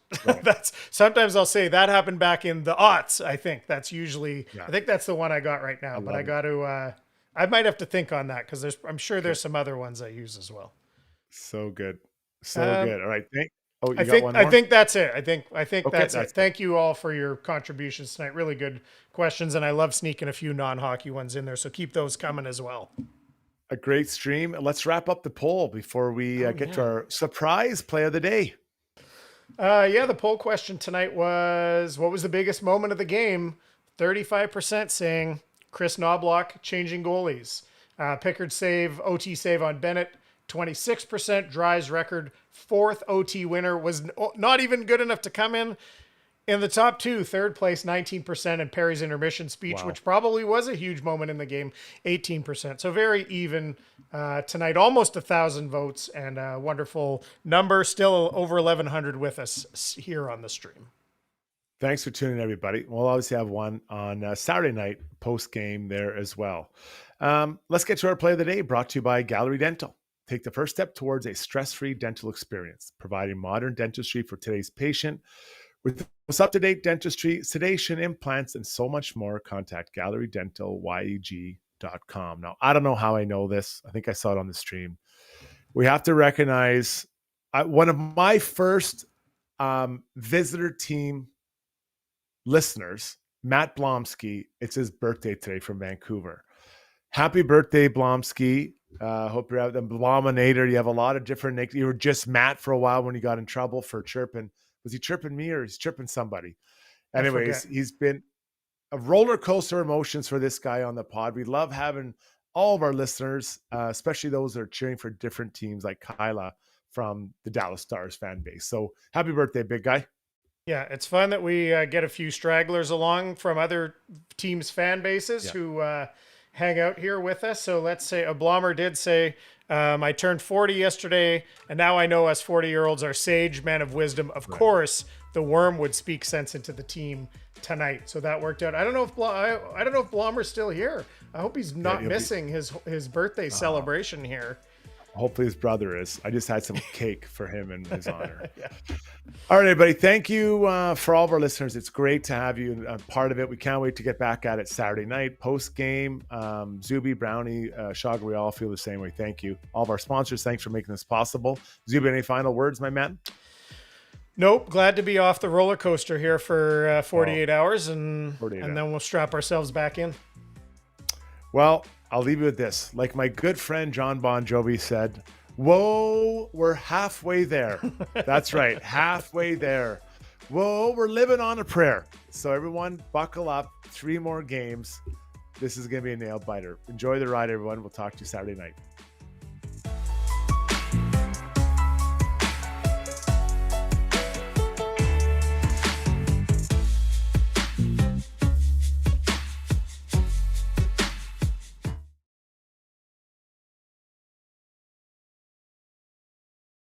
sometimes I'll say that happened back in the aughts. I think that's usually, I think that's the one I got right now, but I got to, I might have to think on that because I'm sure there's some other ones I use as well. So good. Good. All right. I think that's it. I think that's it. Thank you all for your contributions tonight. Really good questions. And I love sneaking a few non-hockey ones in there. So keep those coming as well. A great stream. Let's wrap up the poll before we get to our surprise play of the day. The poll question tonight was, what was the biggest moment of the game? 35% saying Chris Knobloch changing goalies. Pickard save, OT save on Bennett, 26%. Dry's record 4th OT winner was not even good enough to come in the top 2. Third place, 19%, and Perry's intermission speech, which probably was a huge moment in the game, 18%. So very even tonight, almost 1,000 votes, and a wonderful number. Still over 1,100 with us here on the stream. Thanks for tuning in, everybody. We'll obviously have one on Saturday night post game there as well. Let's get to our play of the day, brought to you by Gallery Dental. Take the first step towards a stress-free dental experience, providing modern dentistry for today's patient. With most up-to-date dentistry, sedation, implants, and so much more, contact gallerydental.yeg.com. Now, I don't know how I know this. I think I saw it on the stream. We have to recognize one of my first visitor team listeners, Matt Blomsky. It's his birthday today from Vancouver. Happy birthday, Blomsky. Hope you're out the Blominator. You have a lot of different nicknames. You were just Matt for a while when you got in trouble for chirping. Was he chirping me or he's chirping somebody? Anyways, he's been a roller coaster of emotions for this guy on the pod. We love having all of our listeners, especially those that are cheering for different teams like Kyla from the Dallas Stars fan base. So happy birthday, big guy. Yeah, it's fun that we get a few stragglers along from other teams' fan bases who hang out here with us. So let's say a Blommer did say, I turned 40 yesterday, and now I know us 40-year-olds are sage, man of wisdom. Of course, the worm would speak sense into the team tonight. So that worked out. I don't know if Blommer's still here. I hope he's not missing his birthday celebration here. Hopefully his brother is. I just had some cake for him in his honor. All right, everybody. Thank you for all of our listeners. It's great to have you part of it. We can't wait to get back at it Saturday night, post-game. Zuby, Brownie, Rishaug, we all feel the same way. Thank you. All of our sponsors, thanks for making this possible. Zuby, any final words, my man? Nope. Glad to be off the roller coaster here for 48 hours, and then we'll strap ourselves back in. Well, I'll leave you with this. Like my good friend John Bon Jovi said, whoa, we're halfway there. That's right, halfway there. Whoa, we're living on a prayer. So everyone, buckle up. 3 more games. This is going to be a nail biter. Enjoy the ride, everyone. We'll talk to you Saturday night.